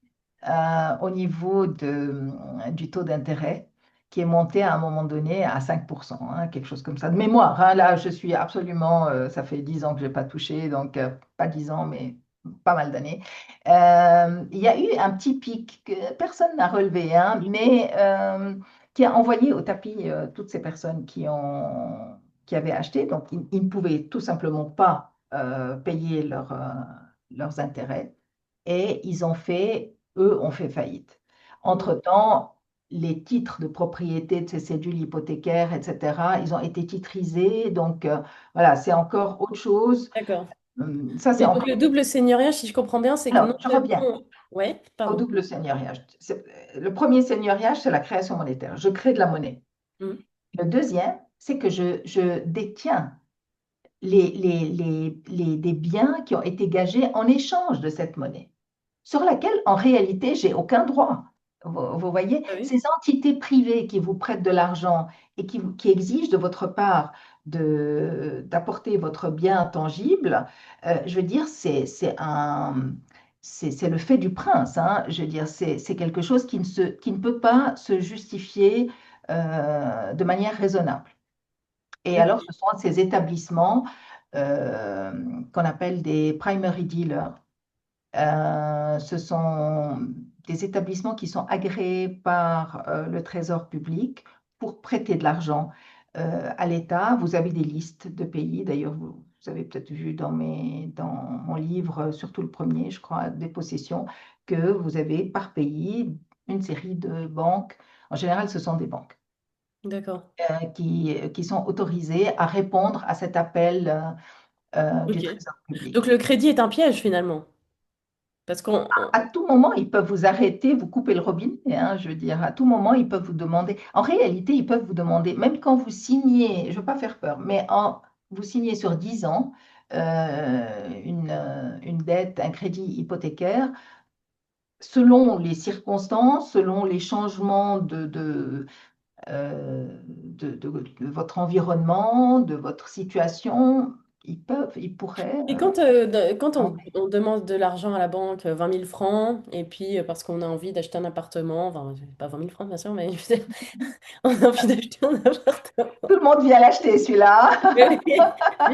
au niveau du taux d'intérêt qui est monté à un moment donné à 5%, hein, quelque chose comme ça. De mémoire, hein, là, je suis absolument, ça fait 10 ans que je n'ai pas touché, donc pas 10 ans, mais pas mal d'années. Il y a eu un petit pic que personne n'a relevé, hein, mais qui a envoyé au tapis toutes ces personnes qui avaient acheté. Donc, ils ne pouvaient tout simplement pas payer leurs intérêts et eux ont fait faillite. Mhm. Entre-temps, les titres de propriété de ces cédules hypothécaires, etc., ils ont été titrisés. Donc, voilà, c'est encore autre chose. D'accord. Ça, c'est Mais donc encore. le double seigneuriage, si je comprends bien, c'est que Alors, non je reviens seulement... Ouais, au pardon. double seigneuriage. Le premier seigneuriage, c'est la création monétaire. Je crée de la monnaie. Mhm. Le deuxième, c'est que je détiens des biens qui ont été gagés en échange de cette monnaie, sur laquelle, en réalité, j'ai aucun droit. Vous voyez, Ah oui. ces entités privées qui vous prêtent de l'argent et qui exigent de votre part d'apporter votre bien tangible, je veux dire, c'est le fait du prince, hein. Je veux dire, c'est quelque chose qui ne peut pas se justifier de manière raisonnable. Et alors, Ok. ce sont ces établissements euh, qu'on appelle des primary dealers. Ce sont des établissements qui sont agréés par le Trésor public pour prêter de l'argent à l'État. Vous avez des listes de pays. D'ailleurs, vous avez peut-être vu dans mon livre, surtout le premier, je crois, des possessions, que vous avez par pays une série de banques. En général, ce sont des banques D'accord. qui sont autorisées à répondre à cet appel du Ok. Trésor Donc public. le crédit est un piège finalement. Parce qu'on... À tout moment, ils peuvent vous arrêter, vous couper le robinet, hein, je veux dire, à tout moment, ils peuvent vous demander. En réalité, ils peuvent vous demander, même quand vous signez, je ne veux pas faire peur, mais vous signez sur 10 ans une dette, un crédit hypothécaire, selon les circonstances, selon les changements de votre environnement, de votre situation. ils pourraient. Et quand Demander. on demande de l'argent à la banque, 20 000 francs, et puis parce qu'on a envie d'acheter un appartement, enfin, pas 20 000 francs bien sûr, mais je veux dire, on a envie d'acheter un appartement. Tout le monde vient l'acheter, celui-là. Mais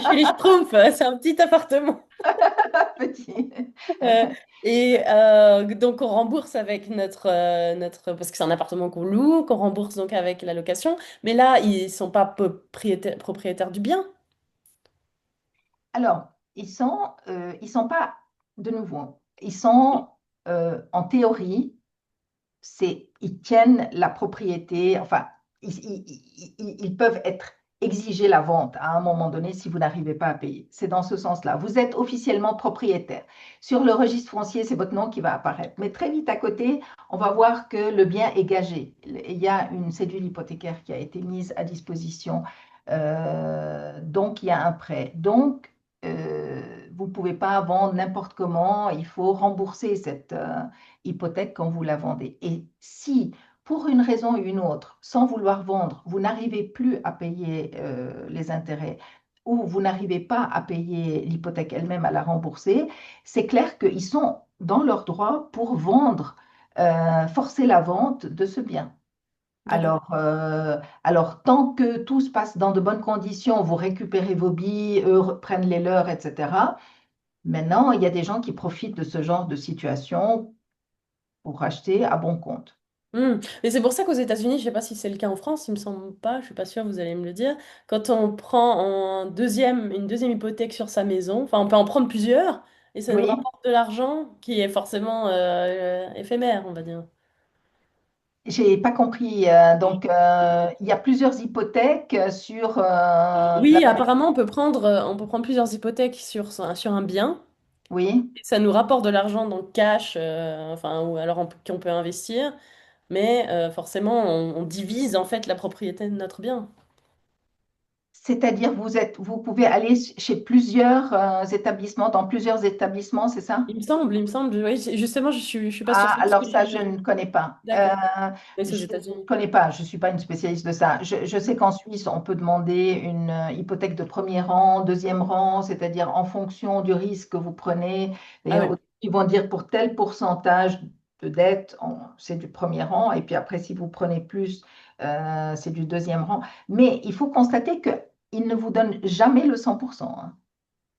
chez les Schtroumpfs, c'est un petit appartement. Petit. Euh, donc on rembourse avec parce que c'est un appartement qu'on loue, qu'on rembourse donc avec la location. Mais là, ils sont pas propriétaires du bien. Alors, ils sont pas, de nouveau, ils sont en théorie, ils tiennent la propriété, enfin, ils peuvent être exiger la vente à un moment donné si vous n'arrivez pas à payer. C'est dans ce sens-là. Vous êtes officiellement propriétaire. Sur le registre foncier, c'est votre nom qui va apparaître. Mais très vite à côté, on va voir que le bien est gagé. Il y a une cédule hypothécaire qui a été mise à disposition. Donc, il y a un prêt. Donc, vous ne pouvez pas vendre n'importe comment. Il faut rembourser cette hypothèque quand vous la vendez. Et si, pour une raison ou une autre, sans vouloir vendre, vous n'arrivez plus à payer les intérêts ou vous n'arrivez pas à payer l'hypothèque elle-même, à la rembourser, c'est clair qu'ils sont dans leur droit pour vendre, forcer la vente de ce bien. D'accord. Alors, tant que tout se passe dans de bonnes conditions, vous récupérez vos billes, eux prennent les leurs, etc. Maintenant, il y a des gens qui profitent de ce genre de situation pour acheter à bon compte. Mais c'est pour ça qu'aux États-Unis, je sais pas si c'est le cas en France, il me semble pas, je suis pas sûre, vous allez me le dire. Quand on prend une deuxième hypothèque sur sa maison, enfin on peut en prendre plusieurs, et ça nous Oui, rapporte de l'argent qui est forcément éphémère, on va dire. j'ai pas compris. Donc, il y a plusieurs hypothèques sur la Oui, même. apparemment, on peut prendre plusieurs hypothèques sur un bien. Oui, Et ça nous rapporte de l'argent, donc cash, enfin, ou alors qu'on peut investir. Mais forcément, on divise en fait la propriété de notre bien. c'est-à-dire vous pouvez aller chez plusieurs établissements, dans plusieurs établissements, c'est ça? Il me semble, oui, justement, je suis pas sûre. Ah, C'est parce alors que ça, je ne connais pas. D'accord. Oui, c'est aux Je ne États-Unis. connais pas, je ne suis pas une spécialiste de ça. Je sais qu'en Suisse, on peut demander une hypothèque de premier rang, deuxième rang, c'est-à-dire en fonction du risque que vous prenez. Ah D'ailleurs, oui. ils vont dire pour tel pourcentage de dette, c'est du premier rang, et puis après, si vous prenez plus, c'est du deuxième rang. Mais il faut constater qu'ils ne vous donnent jamais le 100%, hein.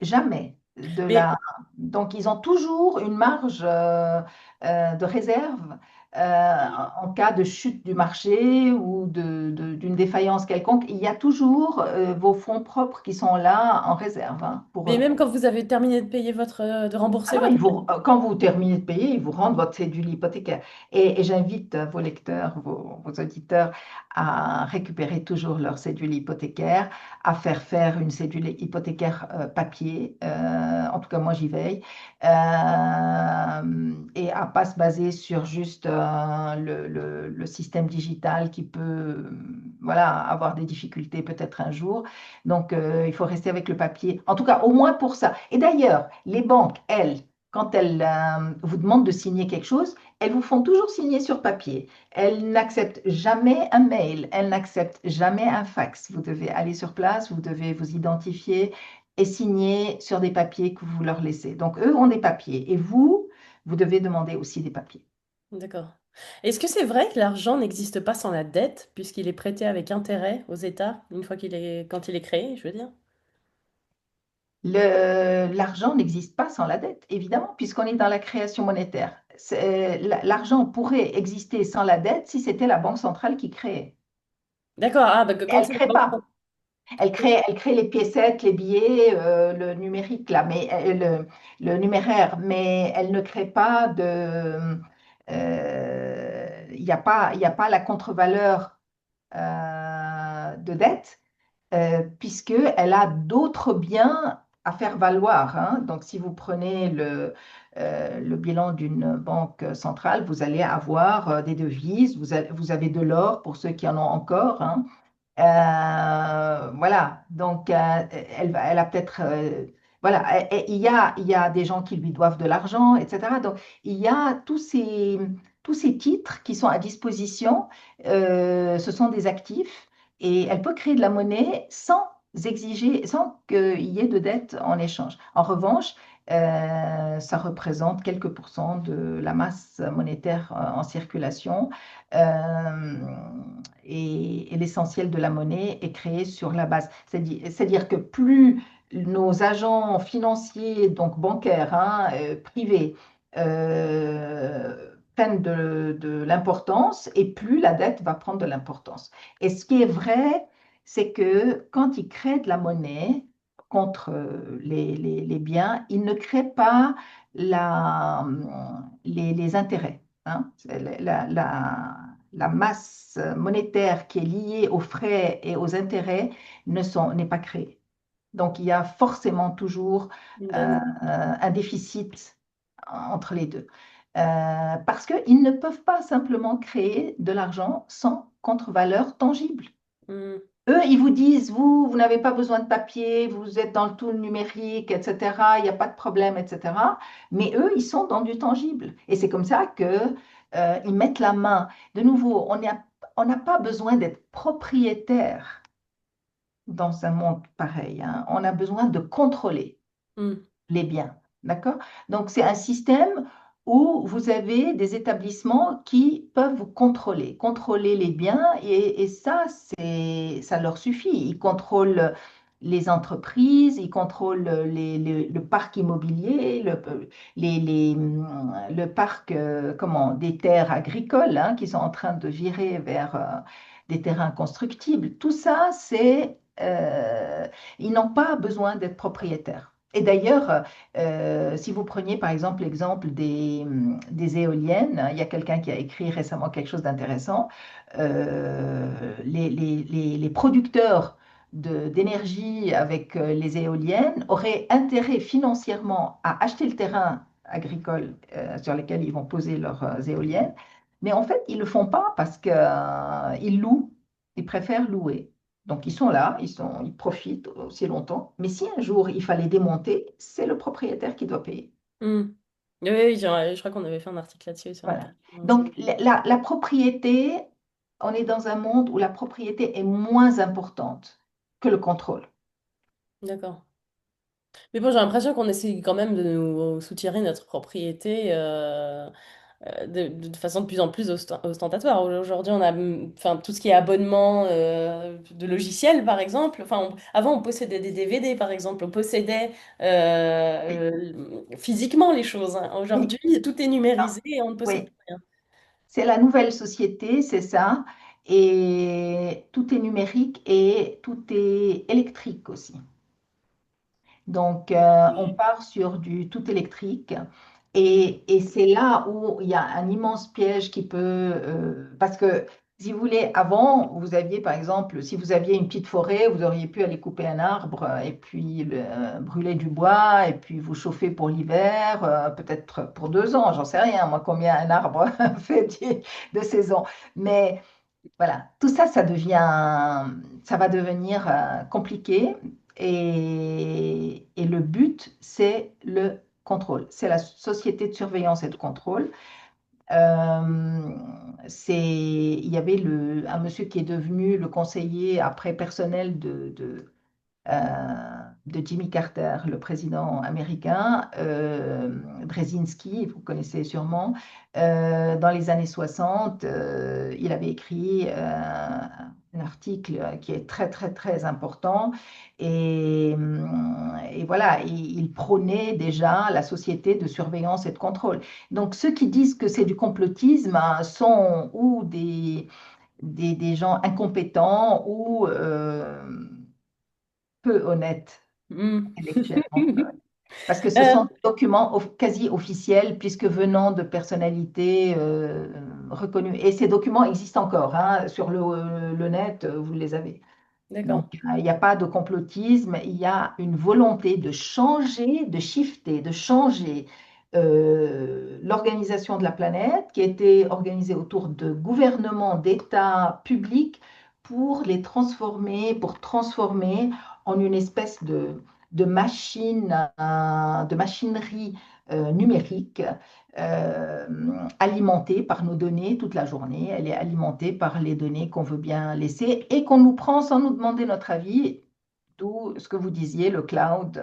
Jamais de Mais, la. Donc, ils ont toujours une marge de réserve en cas de chute du marché ou d'une défaillance quelconque. Il y a toujours vos fonds propres qui sont là en réserve, hein, pour mais eux. même quand vous avez terminé de payer de Ah rembourser non, votre... quand vous terminez de payer, ils vous rendent votre cédule hypothécaire. Et j'invite vos lecteurs, vos auditeurs à récupérer toujours leur cédule hypothécaire, à faire une cédule hypothécaire papier. En tout cas, moi, j'y veille. Et à pas se baser sur juste le système digital qui peut, voilà, avoir des difficultés peut-être un jour. Donc, il faut rester avec le papier. En tout cas, au moins pour ça. Et d'ailleurs, les banques, elles, quand elles vous demandent de signer quelque chose, elles vous font toujours signer sur papier. Elles n'acceptent jamais un mail, elles n'acceptent jamais un fax. Vous devez aller sur place, vous devez vous identifier et signer sur des papiers que vous leur laissez. Donc, eux ont des papiers et vous devez demander aussi des papiers. D'accord. Est-ce que c'est vrai que l'argent n'existe pas sans la dette, puisqu'il est prêté avec intérêt aux États, quand il est créé, je veux dire? L'argent n'existe pas sans la dette, évidemment, puisqu'on est dans la création monétaire. L'argent pourrait exister sans la dette si c'était la Banque centrale qui créait. D'accord, ah, bah, Elle quand ne c'est crée pas. Elle crée les piécettes, les billets, le numérique, là, mais, le numéraire, mais elle ne crée pas de. Il y a pas la contre-valeur de dette puisqu'elle a d'autres biens à faire valoir, hein. Donc, si vous prenez le bilan d'une banque centrale, vous allez avoir des devises, vous avez de l'or pour ceux qui en ont encore, hein. Voilà, donc elle a peut-être, voilà, il y a des gens qui lui doivent de l'argent, etc. Donc il y a tous ces titres qui sont à disposition, ce sont des actifs et elle peut créer de la monnaie sans exiger sans qu'il y ait de dette en échange. En revanche, ça représente quelques pourcents de la masse monétaire en circulation euh, et l'essentiel de la monnaie est créé sur la base. C'est-à-dire que plus nos agents financiers, donc bancaires, hein, privés, prennent de l'importance et plus la dette va prendre de l'importance. Et ce qui est vrai, c'est que quand ils créent de la monnaie contre les biens, ils ne créent pas les intérêts, hein. La masse monétaire qui est liée aux frais et aux intérêts n'est pas créée. Donc, il y a forcément toujours Une dette. un déficit entre les deux. Parce qu'ils ne peuvent pas simplement créer de l'argent sans contre-valeur tangible. Hmm, Eux, ils vous disent, vous n'avez pas besoin de papier, vous êtes dans le tout numérique, etc. Il n'y a pas de problème, etc. Mais eux, ils sont dans du tangible. Et c'est comme ça que, ils mettent la main. De nouveau, on n'a pas besoin d'être propriétaire dans un monde pareil, hein. On a besoin de contrôler hmm, les biens. D'accord? Donc, c'est un système où vous avez des établissements qui peuvent vous contrôler les biens, et ça, ça leur suffit. Ils contrôlent les entreprises, ils contrôlent le parc immobilier, le parc des terres agricoles, hein, qui sont en train de virer vers des terrains constructibles. Tout ça, ils n'ont pas besoin d'être propriétaires. Et d'ailleurs, si vous preniez par exemple l'exemple des éoliennes, hein, il y a quelqu'un qui a écrit récemment quelque chose d'intéressant. Les producteurs d'énergie avec les éoliennes auraient intérêt financièrement à acheter le terrain agricole sur lequel ils vont poser leurs éoliennes, mais en fait, ils ne le font pas parce qu'ils louent, ils préfèrent louer. Donc, ils sont là, ils profitent aussi longtemps. Mais si un jour il fallait démonter, c'est le propriétaire qui doit payer. hmm. Oui, oui, je crois qu'on avait fait un article là-dessus sur Voilà. LinkedIn aussi. Donc, la propriété, on est dans un monde où la propriété est moins importante que le contrôle. D'accord. Mais bon, j'ai l'impression qu'on essaie quand même de nous soutirer notre propriété de façon de plus en plus ostentatoire. Aujourd'hui, on a enfin, tout ce qui est abonnement de logiciels, par exemple. Enfin, avant, on possédait des DVD, par exemple. On possédait Oui, physiquement les choses, hein. oui, Aujourd'hui, tout est non, numérisé et on ne possède oui. plus rien. C'est la nouvelle société, c'est ça. Et tout est numérique et tout est électrique aussi. Donc, on part sur du tout électrique. Et c'est là où il y a un immense piège qui peut... parce que, si vous voulez, avant, vous aviez, par exemple, si vous aviez une petite forêt, vous auriez pu aller couper un arbre et puis brûler du bois et puis vous chauffer pour l'hiver, peut-être pour 2 ans, j'en sais rien, moi, combien un arbre fait de saison. Mais voilà, tout ça, ça va devenir compliqué et le but, c'est le contrôle. C'est la société de surveillance et de contrôle. Euh, il y avait un monsieur qui est devenu le conseiller après personnel de Jimmy Carter, le président américain, Brzezinski, vous connaissez sûrement. Dans les années 60, il avait écrit un article qui est très, très, très important. Et voilà, il prônait déjà la société de surveillance et de contrôle. Donc, ceux qui disent que c'est du complotisme hein, sont ou des gens incompétents ou peu honnêtes Hmm. intellectuellement. Parce que ce Euh, sont des documents quasi officiels, puisque venant de personnalités reconnues. Et ces documents existent encore, hein, sur le net, vous les avez. Donc, d'accord. il n'y a pas de complotisme, il y a une volonté de changer, de shifter, de changer l'organisation de la planète qui a été organisée autour de gouvernements, d'États publics pour transformer en une espèce de machine, de machinerie numérique euh, alimentée par nos données toute la journée. Elle est alimentée par les données qu'on veut bien laisser et qu'on nous prend sans nous demander notre avis. d'où ce que vous disiez, le cloud,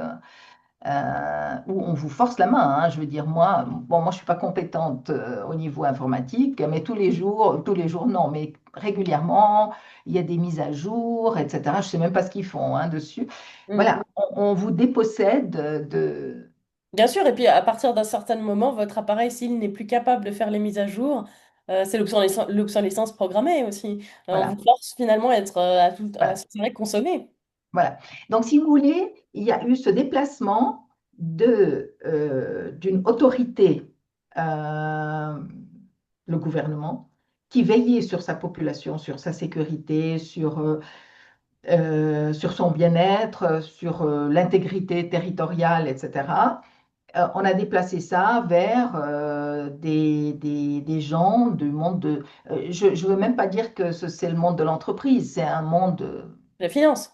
où on vous force la main, hein. Je veux dire, moi, bon, moi, je suis pas compétente au niveau informatique, mais tous les jours, non, mais régulièrement, il y a des mises à jour, etc. Je sais même pas ce qu'ils font, hein, dessus. Mm. Voilà, on vous dépossède Bien sûr, et puis à partir d'un certain moment, votre appareil, s'il n'est plus capable de faire les mises à jour, c'est l'obsolescence programmée aussi. On vous voilà, force finalement à être à voilà. sans arrêt consommé. Voilà. Donc, si vous voulez, il y a eu ce déplacement d'une autorité, euh, le gouvernement, qui veillait sur sa population, sur sa sécurité, sur son bien-être, sur l'intégrité territoriale, etc. On a déplacé ça vers des gens du monde de... je ne veux même pas dire que c'est le monde de l'entreprise, c'est un monde... La finance.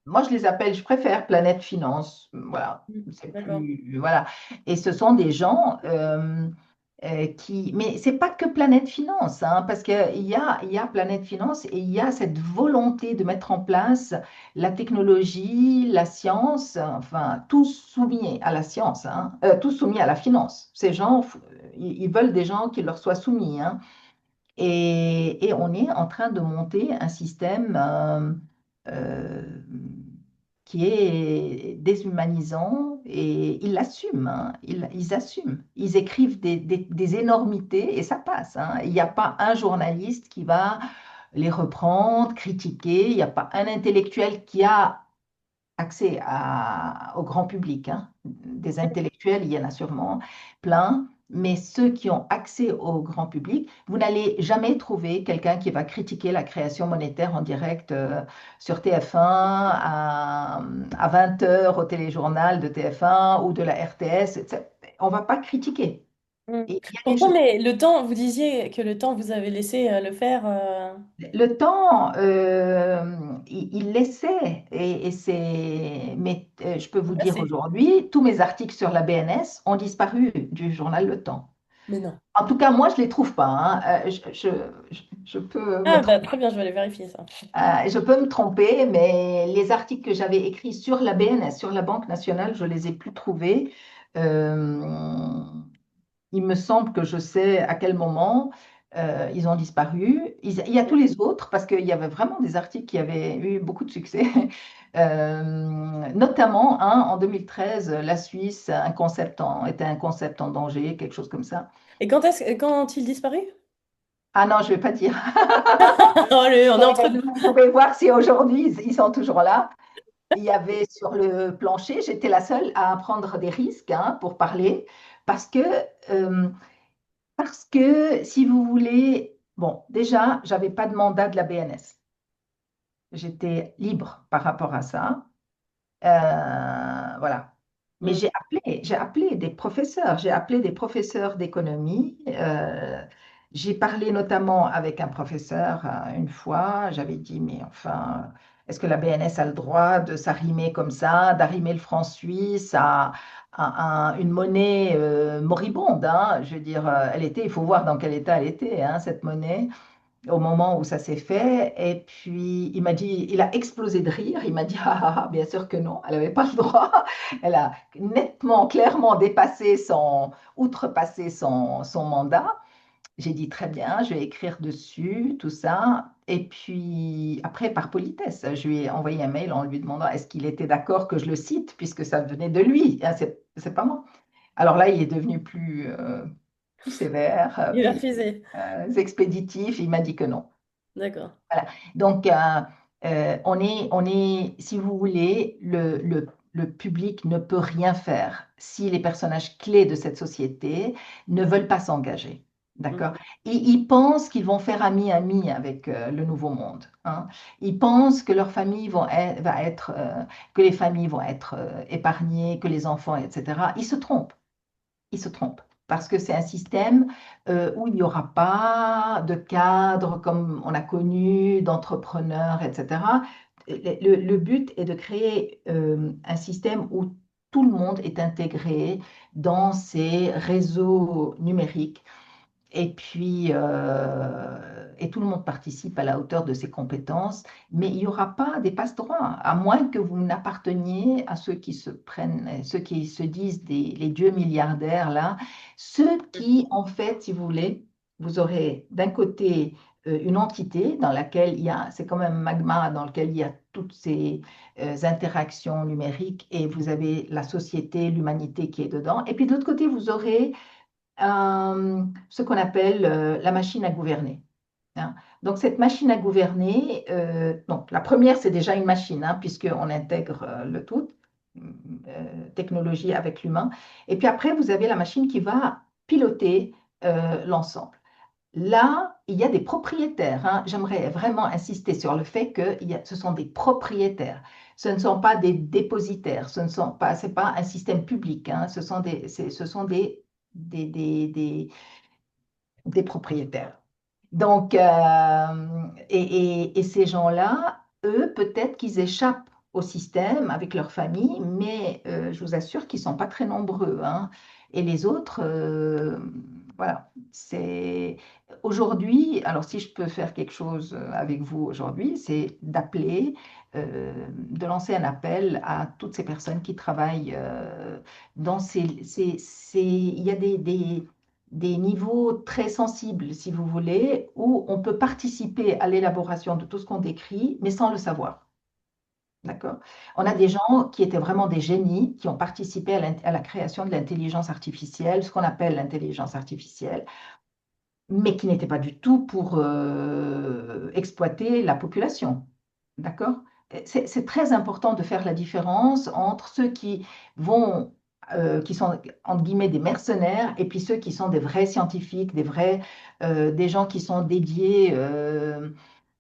Moi, je les appelle, je préfère Planète Finance. Voilà, Mm. c'est D'accord. plus. Voilà. Et ce sont des gens qui. Mais c'est pas que Planète Finance, hein, parce il y a Planète Finance et il y a cette volonté de mettre en place la technologie, la science, enfin, tout soumis à la science, hein, tout soumis à la finance. Ces gens, ils veulent des gens qui leur soient soumis, hein. Et on est en train de monter un système euh, qui est déshumanisant et ils l'assument, hein. Ils assument. Ils écrivent des énormités et ça passe, hein. Il n'y a pas un journaliste qui va les reprendre, critiquer. Il n'y a pas un intellectuel qui a accès au grand public, hein. Des intellectuels, il y en a sûrement plein, mais ceux qui ont accès au grand public, vous n'allez jamais trouver quelqu'un qui va critiquer la création monétaire en direct sur TF1 à 20 heures au téléjournal de TF1 ou de la RTS. On ne va pas critiquer. Mm. Et il y a des Pourtant, choses. mais le temps, vous disiez que le temps vous avait laissé le faire. Le temps, il laissait, mais je peux vous dire Passer. aujourd'hui, tous mes articles sur la BNS ont disparu du journal Le Temps. Mais non. En tout cas, moi, je ne les trouve pas, hein. Je peux me Ah bah tromper, très bien, je vais aller vérifier ça. je peux me tromper, mais les articles que j'avais écrits sur la BNS, sur la Banque nationale, je ne les ai plus trouvés. Euh, il me semble que je sais à quel moment ils ont disparu. Il y a tous les autres, parce qu'il y avait vraiment des articles qui avaient eu beaucoup de succès. Notamment en 2013, la Suisse, était un concept en danger, quelque chose comme ça. Et quand il disparut? Ah non, je ne vais pas dire. Allez, on est entre nous. Vous pouvez voir si aujourd'hui ils sont toujours là. Il y avait sur le plancher, j'étais la seule à prendre des risques, hein, pour parler, parce que euh, Parce que, si vous voulez, bon, déjà, j'avais pas de mandat de la BNS. J'étais libre par rapport à ça. Voilà. Mais Mm. j'ai appelé des professeurs d'économie. J'ai parlé notamment avec un professeur une fois. J'avais dit, mais enfin, est-ce que la BNS a le droit de s'arrimer comme ça, d'arrimer le franc suisse à une monnaie moribonde, hein? Je veux dire, il faut voir dans quel état elle était, hein, cette monnaie au moment où ça s'est fait. Et puis, il m'a dit, il a explosé de rire. Il m'a dit, bien sûr que non, elle n'avait pas le droit. Elle a nettement, clairement outrepassé son mandat. J'ai dit, très bien, je vais écrire dessus, tout ça. Et puis, après, par politesse, je lui ai envoyé un mail en lui demandant est-ce qu'il était d'accord que je le cite, puisque ça venait de lui, hein, c'est pas moi. Alors là, il est devenu plus sévère, Il a refusé. expéditif. Il m'a dit que non. D'accord. Voilà. Donc, si vous voulez, le public ne peut rien faire si les personnages clés de cette société ne veulent pas s'engager. D'accord? Mm. Et ils pensent qu'ils vont faire ami-ami avec le nouveau monde, hein. Ils pensent que leurs familles que les familles vont être épargnées, que les enfants, etc. Ils se trompent. Ils se trompent parce que c'est un système où il n'y aura pas de cadre comme on a connu, d'entrepreneurs, etc. Le but est de créer un système où tout le monde est intégré dans ces réseaux numériques Et puis, et tout le monde participe à la hauteur de ses compétences, mais il n'y aura pas des passe-droits, à moins que vous n'apparteniez à ceux qui se prennent, ceux qui se disent les dieux milliardaires, là, ceux qui, en fait, si vous voulez, vous aurez d'un côté une entité dans laquelle il y a, c'est comme un magma dans lequel il y a toutes ces interactions numériques, et vous avez la société, l'humanité qui est dedans, et puis de l'autre côté, vous aurez ce qu'on appelle la machine à gouverner, hein. Donc, cette machine à gouverner, donc, la première, c'est déjà une machine, hein, puisqu'on intègre le tout, technologie avec l'humain. Et puis après, vous avez la machine qui va piloter l'ensemble. Là, il y a des propriétaires, hein. J'aimerais vraiment insister sur le fait que ce sont des propriétaires. Ce ne sont pas des dépositaires. Ce ne sont pas, c'est pas un système public, hein. Ce sont des propriétaires. Donc, et ces gens-là, eux, peut-être qu'ils échappent au système avec leur famille, mais je vous assure qu'ils ne sont pas très nombreux, hein. Et les autres, voilà, c'est aujourd'hui, alors si je peux faire quelque chose avec vous aujourd'hui, c'est d'appeler, de lancer un appel à toutes ces personnes qui travaillent dans il y a des niveaux très sensibles, si vous voulez, où on peut participer à l'élaboration de tout ce qu'on décrit, mais sans le savoir. D'accord? On a Mm. des gens qui étaient vraiment des génies, qui ont participé à la création de l'intelligence artificielle, ce qu'on appelle l'intelligence artificielle, mais qui n'étaient pas du tout pour exploiter la population. D'accord? C'est très important de faire la différence entre ceux qui vont, qui sont entre guillemets des mercenaires, et puis ceux qui sont des vrais scientifiques, des gens qui sont dédiés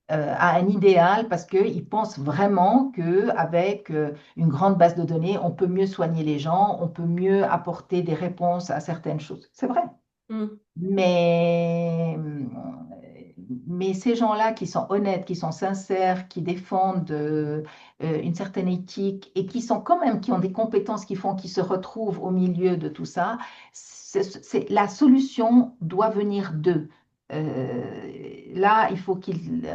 à un idéal parce qu'ils pensent vraiment qu'avec une grande base de données, on peut mieux soigner les gens, on peut mieux apporter des réponses à certaines choses. C'est vrai. Mm. Mais, mais ces gens-là qui sont honnêtes, qui sont sincères, qui défendent une certaine éthique et qui sont quand même, qui ont des compétences qui font qu'ils se retrouvent au milieu de tout ça, la solution doit venir d'eux. Là, il faut qu'ils...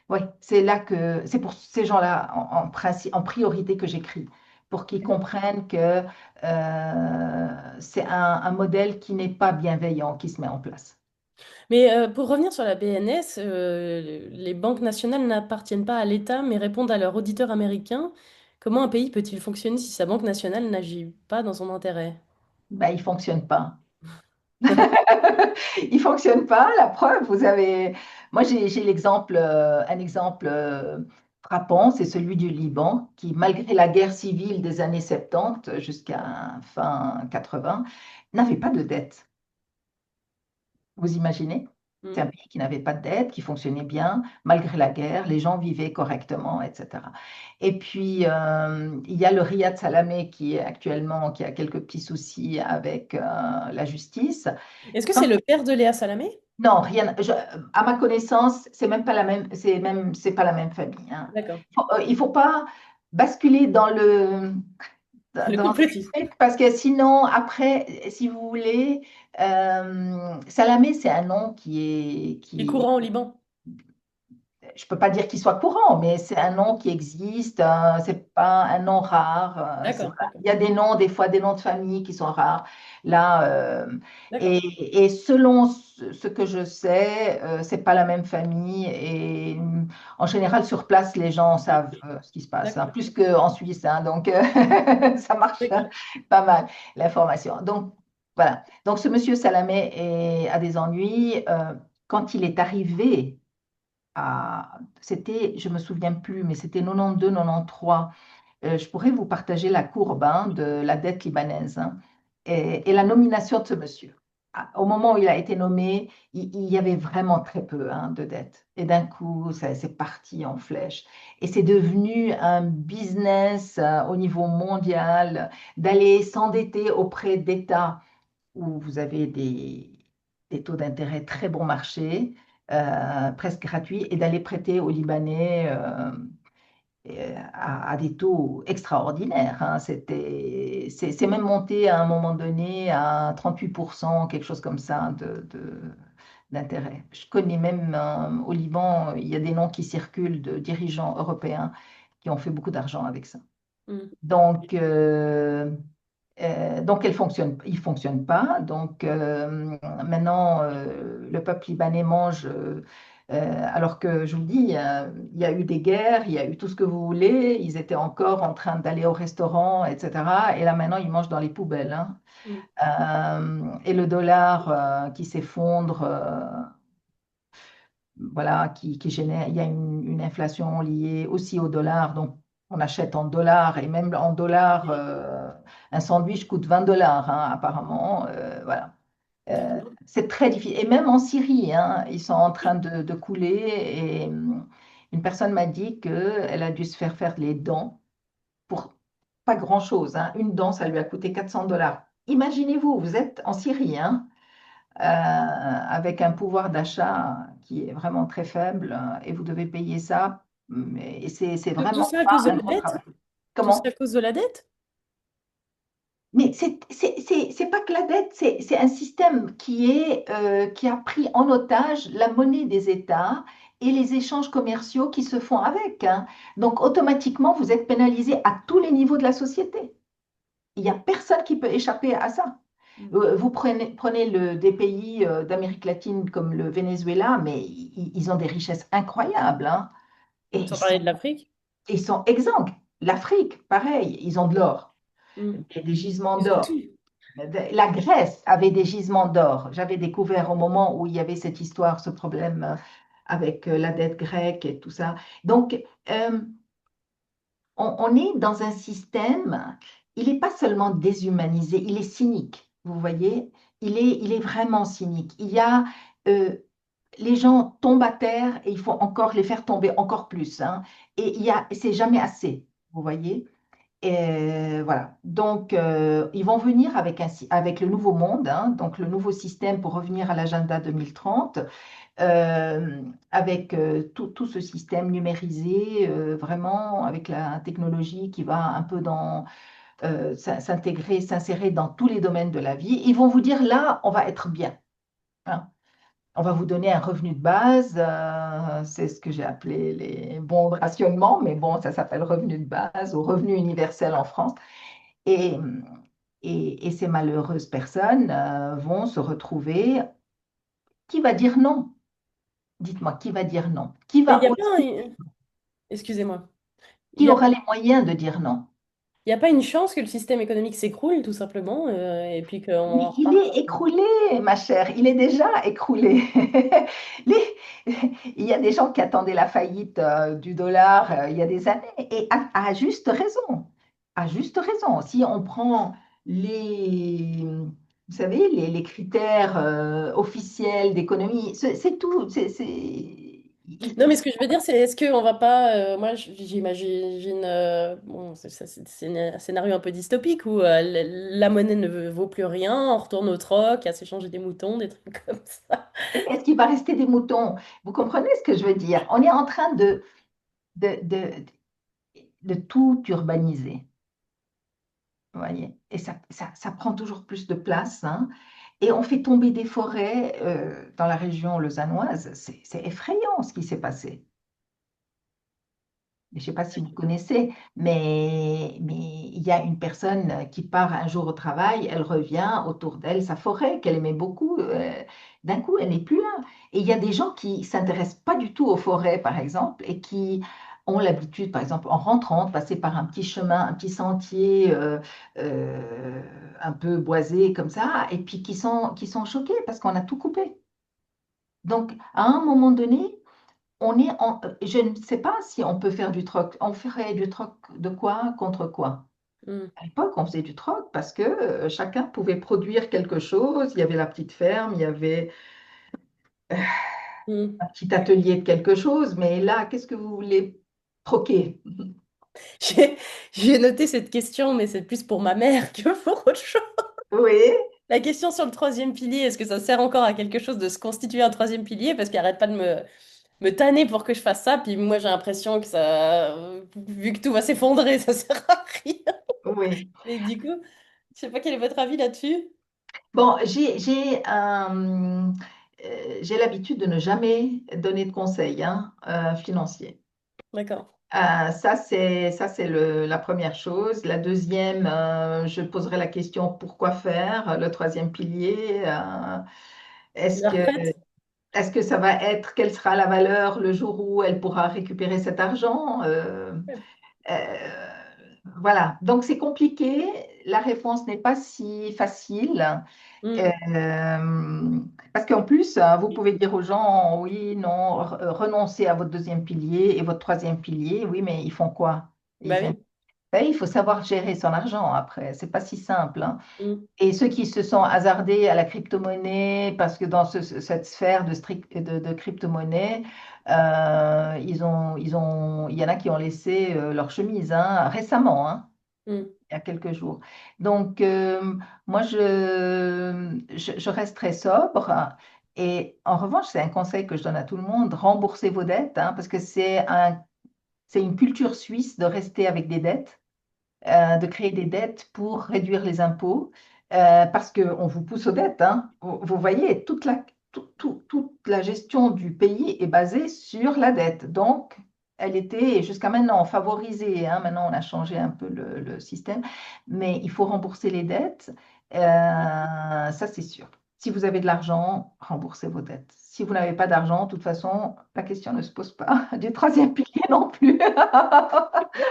ouais, c'est là que... C'est pour ces gens-là, en priorité, que j'écris, pour qu'ils comprennent que c'est un modèle qui n'est pas bienveillant qui se met en place. Mais pour revenir sur la BNS, les banques nationales n'appartiennent pas à l'État, mais répondent à leur auditeur américain. Comment un pays peut-il fonctionner si sa banque nationale n'agit pas dans son intérêt? Ben, il ne fonctionne pas. Il ne fonctionne pas. La preuve, vous avez... Moi, j'ai l'exemple, un exemple frappant, c'est celui du Liban, qui, malgré la guerre civile des années 70 jusqu'à fin 80, n'avait pas de dette. Vous imaginez? C'est un Mm. pays qui n'avait pas de dette, qui fonctionnait bien, malgré la guerre, les gens vivaient correctement, etc. Et puis, il y a le Riyad Salamé qui est actuellement, qui a quelques petits soucis avec la justice. Est-ce que Quand- c'est le père de Léa Salamé? non, rien, à ma connaissance, c'est même pas la même, c'est pas la même famille, hein. D'accord. Il faut pas basculer Le dans ces complotisme. trucs, parce que sinon, après, si vous voulez, Salamé, c'est un nom Il est courant au Liban. je peux pas dire qu'il soit courant, mais c'est un nom qui existe, c'est pas un nom rare. D'accord, Voilà. d'accord, Il y a des noms, des fois des noms de famille qui sont rares. Là, d'accord. et selon ce que je sais, c'est pas la même famille. Et en général, sur place, les gens savent ce qui se passe, hein, D'accord, plus qu'en Suisse, hein, donc ça marche d'accord. pas mal, l'information. Donc, voilà. Donc, ce monsieur Salamé a des ennuis. Quand il est arrivé c'était, je me souviens plus, mais c'était 92, 93. Je pourrais vous partager la courbe, hein, de la dette libanaise, hein, et la nomination de ce monsieur. Au moment où il a été nommé, il y avait vraiment très peu, hein, de dette. Et d'un coup, ça c'est parti en flèche. Et c'est devenu un business au niveau mondial d'aller s'endetter auprès d'États où vous avez des taux d'intérêt très bon marché, presque gratuits, et d'aller prêter aux Libanais. à des taux extraordinaires, hein. C'est même monté à un moment donné à 38%, quelque chose comme ça, d'intérêt. Je connais même au Liban, il y a des noms qui circulent de dirigeants européens qui ont fait beaucoup d'argent avec ça. Mm. Donc, donc il fonctionne pas. Donc maintenant, le peuple libanais mange, alors que je vous dis, il y a eu des guerres, il y a eu tout ce que vous voulez, ils étaient encore en train d'aller au restaurant, etc. Et là maintenant, ils mangent dans les poubelles, hein. Mm. Et le dollar qui s'effondre, voilà, qui génère, il y a une inflation liée aussi au dollar, donc on achète en dollars et même en dollars, un sandwich coûte 20 dollars, hein, apparemment, voilà. D'accord. C'est très difficile. Et même en Syrie, hein, ils sont en train de couler et une personne m'a dit qu'elle a dû se faire les dents pour pas grand-chose, hein. Une dent, ça lui a coûté 400 dollars. Imaginez-vous, vous êtes en Syrie, hein, avec un pouvoir d'achat qui est vraiment très faible et vous devez payer ça. Mais c'est Tout vraiment ça à pas cause de un la gros dette? travail. Tout ça à Comment? cause de la dette? Mais c'est pas que la dette, c'est un système qui a pris en otage la monnaie des États et les échanges commerciaux qui se font avec, hein. Donc automatiquement, vous êtes pénalisé à tous les niveaux de la société. Il n'y a personne qui peut échapper à ça. Mm. Vous prenez des pays d'Amérique latine comme le Venezuela, mais ils ont des richesses incroyables, hein, et Sans parler de l'Afrique? ils sont exsangues. L'Afrique, pareil, ils ont de l'or, Mm. des gisements Ils ont d'or. tout. La Grèce avait des gisements d'or. J'avais découvert au moment où il y avait cette histoire, ce problème avec la dette grecque et tout ça. Donc, euh, on est dans un système, il n'est pas seulement déshumanisé, il est cynique, vous voyez, il est vraiment cynique. Euh, les gens tombent à terre et il faut encore les faire tomber encore plus, hein. Et c'est jamais assez, vous voyez. Et voilà. Donc, ils vont venir avec le nouveau monde, hein, donc le nouveau système pour revenir à l'agenda 2030, avec tout ce système numérisé, vraiment avec la technologie qui va un peu s'intégrer, s'insérer dans tous les domaines de la vie. Ils vont vous dire, là, on va être bien, hein. On va vous donner un revenu de base, c'est ce que j'ai appelé les bons de rationnement, mais bon, ça s'appelle revenu de base ou revenu universel en France. Et, et ces malheureuses personnes vont se retrouver. Qui va dire non? Dites-moi, qui va dire non? Mais il n'y a pas excusez-moi. Il Qui n'y a, aura les moyens de dire non? il y a pas une chance que le système économique s'écroule, tout simplement, et puis qu'on Mais en il reparte. est écroulé, ma chère, il est déjà écroulé. Les- Il y a des gens qui attendaient la faillite du dollar il y a des années, et à juste raison. À juste raison. Si on prend vous savez, les critères officiels d'économie, c'est tout. Non, mais ce que je veux dire, c'est est-ce qu'on va pas. Moi, j'imagine. Bon, c'est un scénario un peu dystopique où la monnaie ne vaut plus rien, on retourne au troc, à s'échanger des moutons, des trucs comme ça. Est-ce qu'il va rester des moutons? Vous comprenez ce que je veux dire? On est en train de, de, de tout urbaniser. Vous voyez? Et ça prend toujours plus de place, hein. Et on fait tomber des forêts dans la région lausannoise. C'est effrayant ce qui s'est passé. Je ne sais pas si vous connaissez, mais il y a une personne qui part un jour au travail, elle revient autour d'elle, sa forêt qu'elle aimait beaucoup, d'un coup, elle n'est plus là. Et il y a des gens qui s'intéressent pas du tout aux forêts, par exemple, et qui ont l'habitude, par exemple, en rentrant, de passer par un petit chemin, un petit sentier euh, un peu boisé comme ça, et puis qui sont choqués parce qu'on a tout coupé. Donc, à un moment donné, je ne sais pas si on peut faire du troc. On ferait du troc de quoi contre quoi? Hmm. À l'époque, on faisait du troc parce que chacun pouvait produire quelque chose. Il y avait la petite ferme, il y avait Hmm. un petit atelier de quelque chose. Mais là, qu'est-ce que vous voulez troquer? J'ai j'ai noté cette question, mais c'est plus pour ma mère que pour autre chose. Oui, La question sur le troisième pilier, est-ce que ça sert encore à quelque chose de se constituer un troisième pilier? Parce qu'elle arrête pas de me me tanner pour que je fasse ça. Puis moi, j'ai l'impression que ça, vu que tout va s'effondrer, ça sert à rien. Oui. Et du coup, je sais pas quel est votre avis là-dessus. Bon, j'ai l'habitude de ne jamais donner de conseils hein, financiers. D'accord. Ça, c'est la première chose. La deuxième, je poserai la question pourquoi faire. Le troisième pilier, est-ce La que, retraite? est-ce que ça va être, quelle sera la valeur le jour où elle pourra récupérer cet argent? Euh, voilà. Donc c'est compliqué. La réponse n'est pas si facile. Hmm. Euh, Parce qu'en plus, vous pouvez dire aux gens, oui, non, renoncez à votre deuxième pilier et votre troisième pilier. Oui, mais ils font quoi? Bah Ils aiment- oui. Ben, il faut savoir gérer son argent après. C'est pas si simple, hein. Hmm. Et ceux qui se sont hasardés à la crypto-monnaie, parce que dans cette sphère de crypto-monnaie, il y en a qui ont laissé leur chemise hein, récemment. Hein, Hmm. il y a quelques jours. Donc, moi, je reste très sobre. Et en revanche, c'est un conseil que je donne à tout le monde, remboursez vos dettes, hein, parce que c'est une culture suisse de rester avec des dettes, de créer des dettes pour réduire les impôts, parce qu'on vous pousse aux dettes. Hein. Vous voyez, toute la gestion du pays est basée sur la dette. Donc, elle était jusqu'à maintenant favorisée. Hein. Maintenant, on a changé un peu le système, mais il faut rembourser les dettes. Ça, c'est sûr. Si vous avez de l'argent, remboursez vos dettes. Si vous n'avez pas d'argent, de toute façon, la question ne se pose pas. Du troisième pilier non plus.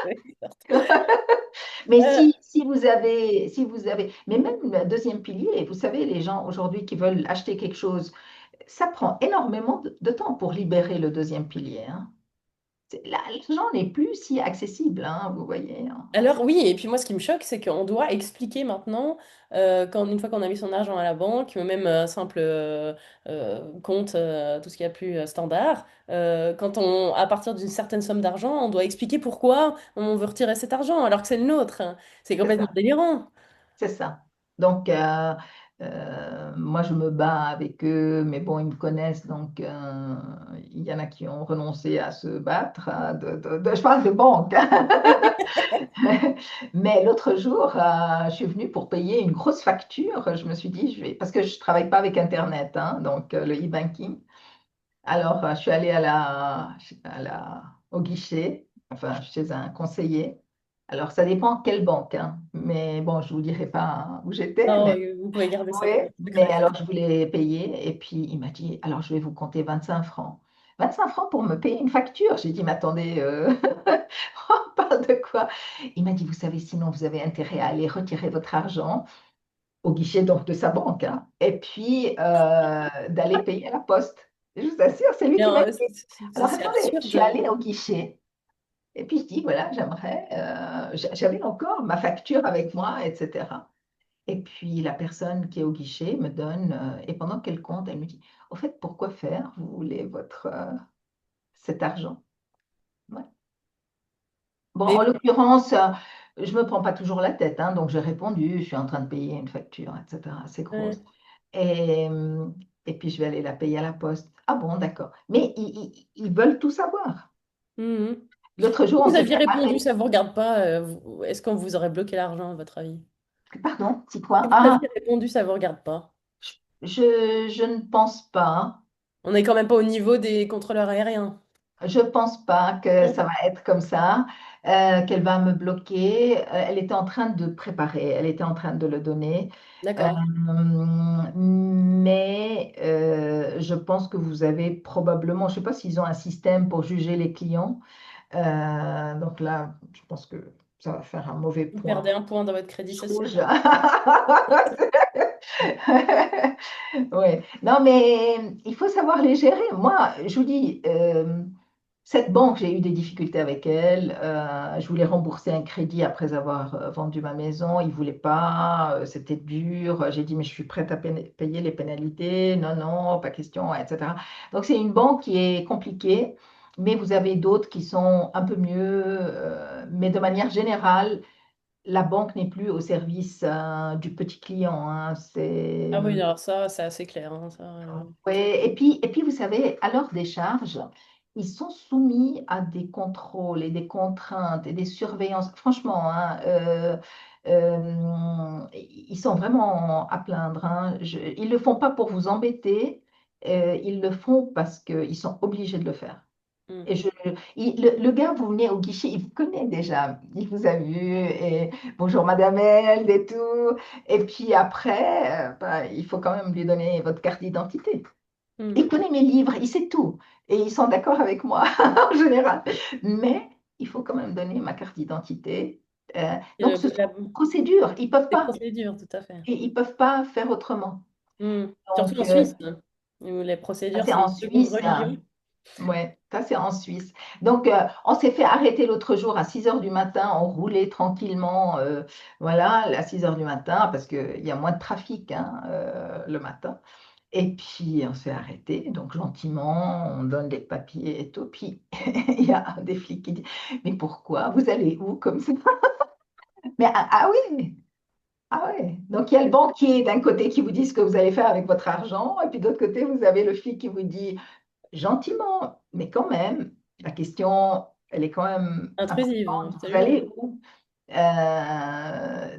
Ouais, certes. Mais Euh, si vous avez, mais même le deuxième pilier, vous savez, les gens aujourd'hui qui veulent acheter quelque chose, ça prend énormément de temps pour libérer le deuxième pilier. Hein. L'argent n'est plus si accessible, hein, vous voyez. Hein. alors oui, et puis moi ce qui me choque, c'est qu'on doit expliquer maintenant, une fois qu'on a mis son argent à la banque, même simple compte, tout ce qu'il y a plus standard, à partir d'une certaine somme d'argent, on doit expliquer pourquoi on veut retirer cet argent alors que c'est le nôtre. C'est C'est complètement ça, délirant. c'est ça. Donc, moi, je me bats avec eux, mais bon, ils me connaissent, donc il y en a qui ont renoncé à se battre. Je parle de banque. Mais l'autre jour, je suis venue pour payer une grosse facture. Je me suis dit, parce que je ne travaille pas avec Internet, hein, donc le e-banking. Alors, je suis allée au guichet, enfin, chez un conseiller. Alors, ça dépend quelle banque, hein. Mais bon, je ne vous dirai pas où j'étais, Non, mais vous pouvez garder ça oui. comme Mais secret. alors, je voulais payer et puis il m'a dit, alors je vais vous compter 25 francs. 25 francs pour me payer une facture. J'ai dit, mais attendez, on parle de quoi? Il m'a dit, vous savez, sinon vous avez intérêt à aller retirer votre argent au guichet donc de sa banque, hein, et puis d'aller payer à la poste. Je vous assure, c'est lui Mais, qui m'a dit. Alors c'est attendez, je suis absurde. allée au guichet et puis je dis, voilà, j'avais encore ma facture avec moi, etc. Et puis la personne qui est au guichet me donne, et pendant qu'elle compte, elle me dit, au fait, pourquoi faire? Vous voulez cet argent? Ouais. Bon, en Mais l'occurrence, je me prends pas toujours la tête, hein, donc j'ai répondu, je suis en train de payer une facture, etc. assez grosse. ouais. Et, euh, et puis je vais aller la payer à la poste. Ah bon, d'accord. Mais ils veulent tout savoir. Mhm. L'autre Si jour, on vous s'est aviez fait répondu, arrêter. ça vous regarde pas, est-ce qu'on vous aurait bloqué l'argent, à votre avis? Pardon, c'est quoi? Si vous Ah, aviez répondu, ça vous regarde pas. je ne pense pas. On n'est quand même pas au niveau des contrôleurs aériens. Je pense pas que ça va être comme ça, qu'elle va me bloquer. Elle était en train de préparer, elle était en train de le donner. D'accord. Mais je pense que vous avez probablement, je ne sais pas s'ils ont un système pour juger les clients. Donc là, je pense que ça va faire un mauvais Vous point perdez un point dans votre crédit social. rouge. Oui. Non, mais il faut savoir les gérer. Moi, je vous dis, cette banque, j'ai eu des difficultés avec elle. Je voulais rembourser un crédit après avoir vendu ma maison. Ils ne voulaient pas. C'était dur. J'ai dit, mais je suis prête à payer les pénalités. Non, non, pas question, etc. Donc, c'est une banque qui est compliquée, mais vous avez d'autres qui sont un peu mieux. Mais de manière générale, la banque n'est plus au service du petit client. Hein. Ah oui, alors ça, c'est assez clair, hein, ça, Ouais, et puis, vous savez, à leur décharge, ils sont soumis à des contrôles et des contraintes et des surveillances. Franchement, hein, ils sont vraiment à plaindre, hein. Ils ne le font pas pour vous embêter, ils le font parce qu'ils sont obligés de le faire. Mm. Et le gars, vous venez au guichet, il vous connaît déjà, il vous a vu, et bonjour Madame Eld et tout. Et puis après, bah, il faut quand même lui donner votre carte d'identité. Mm. Il connaît mes livres, il sait tout. Et ils sont d'accord avec moi en général. Mais il faut quand même donner ma carte d'identité. Et Donc, ce sont la- des procédures. des procédures, tout à fait. Et ils peuvent pas faire autrement. Mm. Surtout Donc, en Suisse, hein, où les ça, procédures, c'est c'est en une seconde Suisse. religion. Ouais, ça, c'est en Suisse. Donc, on s'est fait arrêter l'autre jour à 6 heures du matin. On roulait tranquillement, voilà, à 6 heures du matin, parce qu'il y a moins de trafic, hein, le matin. Et puis, on s'est arrêté, donc gentiment, on donne des papiers et tout. Puis, il y a un des flics qui dit, mais pourquoi? Vous allez où comme ça? Mais ah oui, ah ouais. Donc, il y a le banquier d'un côté qui vous dit ce que vous allez faire avec votre argent, et puis d'autre côté, vous avez le flic qui vous dit, gentiment, mais quand même, la question, elle est quand même Intrusive, importante. Vous absolument. allez où? Euh,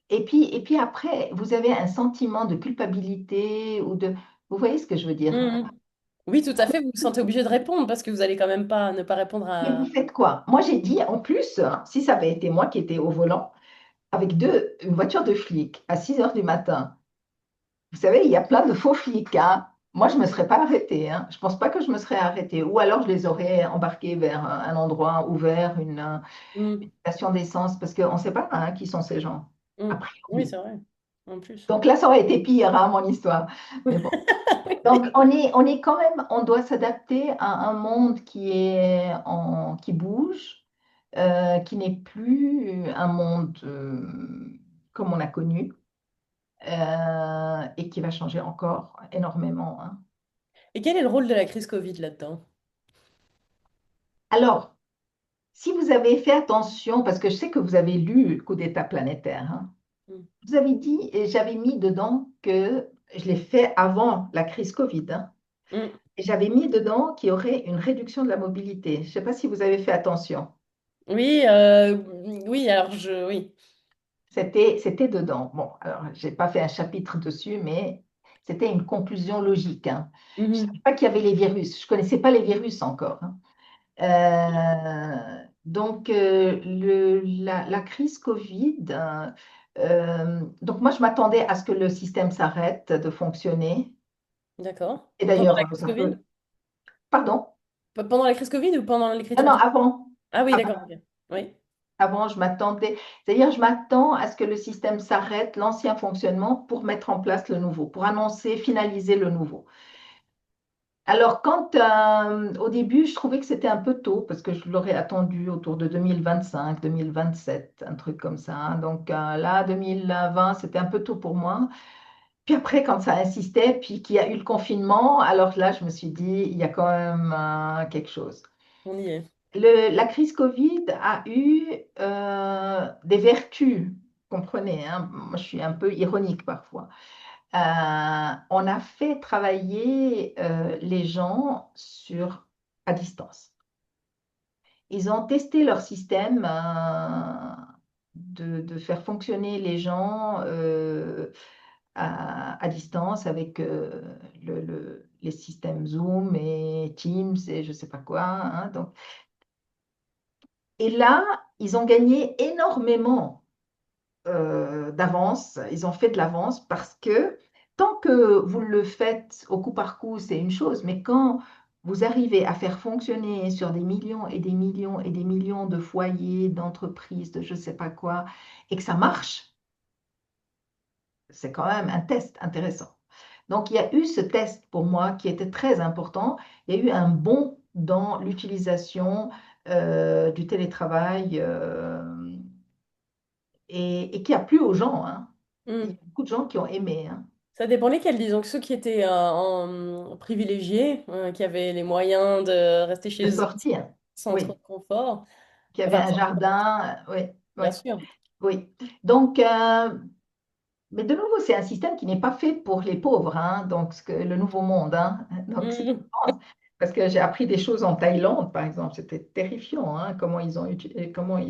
et puis après, vous avez un sentiment de culpabilité ou de... Vous voyez ce que je veux dire? Mm. Oui, tout à fait, vous vous sentez obligé de répondre parce que vous allez quand même pas ne pas répondre Mais vous à... faites quoi? Moi, j'ai dit, en plus, si ça avait été moi qui étais au volant, avec une voiture de flic à 6 heures du matin, vous savez, il y a plein de faux flics, hein. Moi, je ne me serais pas arrêtée, hein. Je ne pense pas que je me serais arrêtée. Ou alors, je les aurais embarqués vers un endroit ouvert, une Mm. station d'essence, parce qu'on ne sait pas, hein, qui sont ces gens, a Mm. Oui, priori. c'est vrai, en plus. Donc là, ça aurait été pire, hein, mon histoire. Mais bon. Donc, on est quand même, on doit s'adapter à un monde qui bouge, qui n'est plus un monde comme on a connu, et qui va changer encore énormément, hein. Et quel est le rôle de la crise Covid là-dedans? Alors, si vous avez fait attention, parce que je sais que vous avez lu Coup d'État planétaire, hein, Mm. vous avez dit, et j'avais mis dedans que je l'ai fait avant la crise Covid, hein, Mm. et j'avais mis dedans qu'il y aurait une réduction de la mobilité. Je ne sais pas si vous avez fait attention. Oui, oui, alors oui. C'était dedans. Bon, alors, je n'ai pas fait un chapitre dessus, mais c'était une conclusion logique, hein. Je ne savais Mhm. pas qu'il y avait les virus. Je ne connaissais pas les virus encore, hein. Donc, la crise Covid, donc moi, je m'attendais à ce que le système s'arrête de fonctionner. D'accord. Et Pendant la d'ailleurs, crise ça Covid? peut... Pardon? Pendant la crise Covid ou pendant Non, l'écriture non, du... avant. Ah oui, Avant, d'accord, ok. Oui, avant, je m'attendais. C'est-à-dire, je m'attends à ce que le système s'arrête, l'ancien fonctionnement, pour mettre en place le nouveau, pour annoncer, finaliser le nouveau. Alors, au début, je trouvais que c'était un peu tôt parce que je l'aurais attendu autour de 2025, 2027, un truc comme ça, hein. Donc là, 2020, c'était un peu tôt pour moi. Puis après, quand ça insistait, puis qu'il y a eu le confinement, alors là, je me suis dit, il y a quand même quelque chose. on y est. La crise Covid a eu des vertus, comprenez, hein. Moi, je suis un peu ironique parfois. On a fait travailler les gens à distance. Ils ont testé leur système de faire fonctionner les gens à distance avec les systèmes Zoom et Teams et je ne sais pas quoi, hein. Donc, et là, ils ont gagné énormément d'avance, ils ont fait de l'avance parce que tant que vous le faites au coup par coup, c'est une chose, mais quand vous arrivez à faire fonctionner sur des millions et des millions et des millions de foyers, d'entreprises, de je ne sais pas quoi, et que ça marche, c'est quand même un test intéressant. Donc il y a eu ce test pour moi qui était très important. Il y a eu un bond dans l'utilisation du télétravail et qui a plu aux gens, hein. Il y a Hmm. beaucoup de gens qui ont aimé, hein, Ça dépend lesquels, disons que ceux qui étaient privilégiés, qui avaient les moyens de rester de chez eux sortir. sans trop Oui, de confort, qui avait enfin, un jardin. Oui, oui, bien sûr. oui. Donc, Mais de nouveau, c'est un système qui n'est pas fait pour les pauvres, hein, donc le nouveau monde. Hein, donc, Mm. parce que j'ai appris des choses en Thaïlande, par exemple, c'était terrifiant, hein, comment ils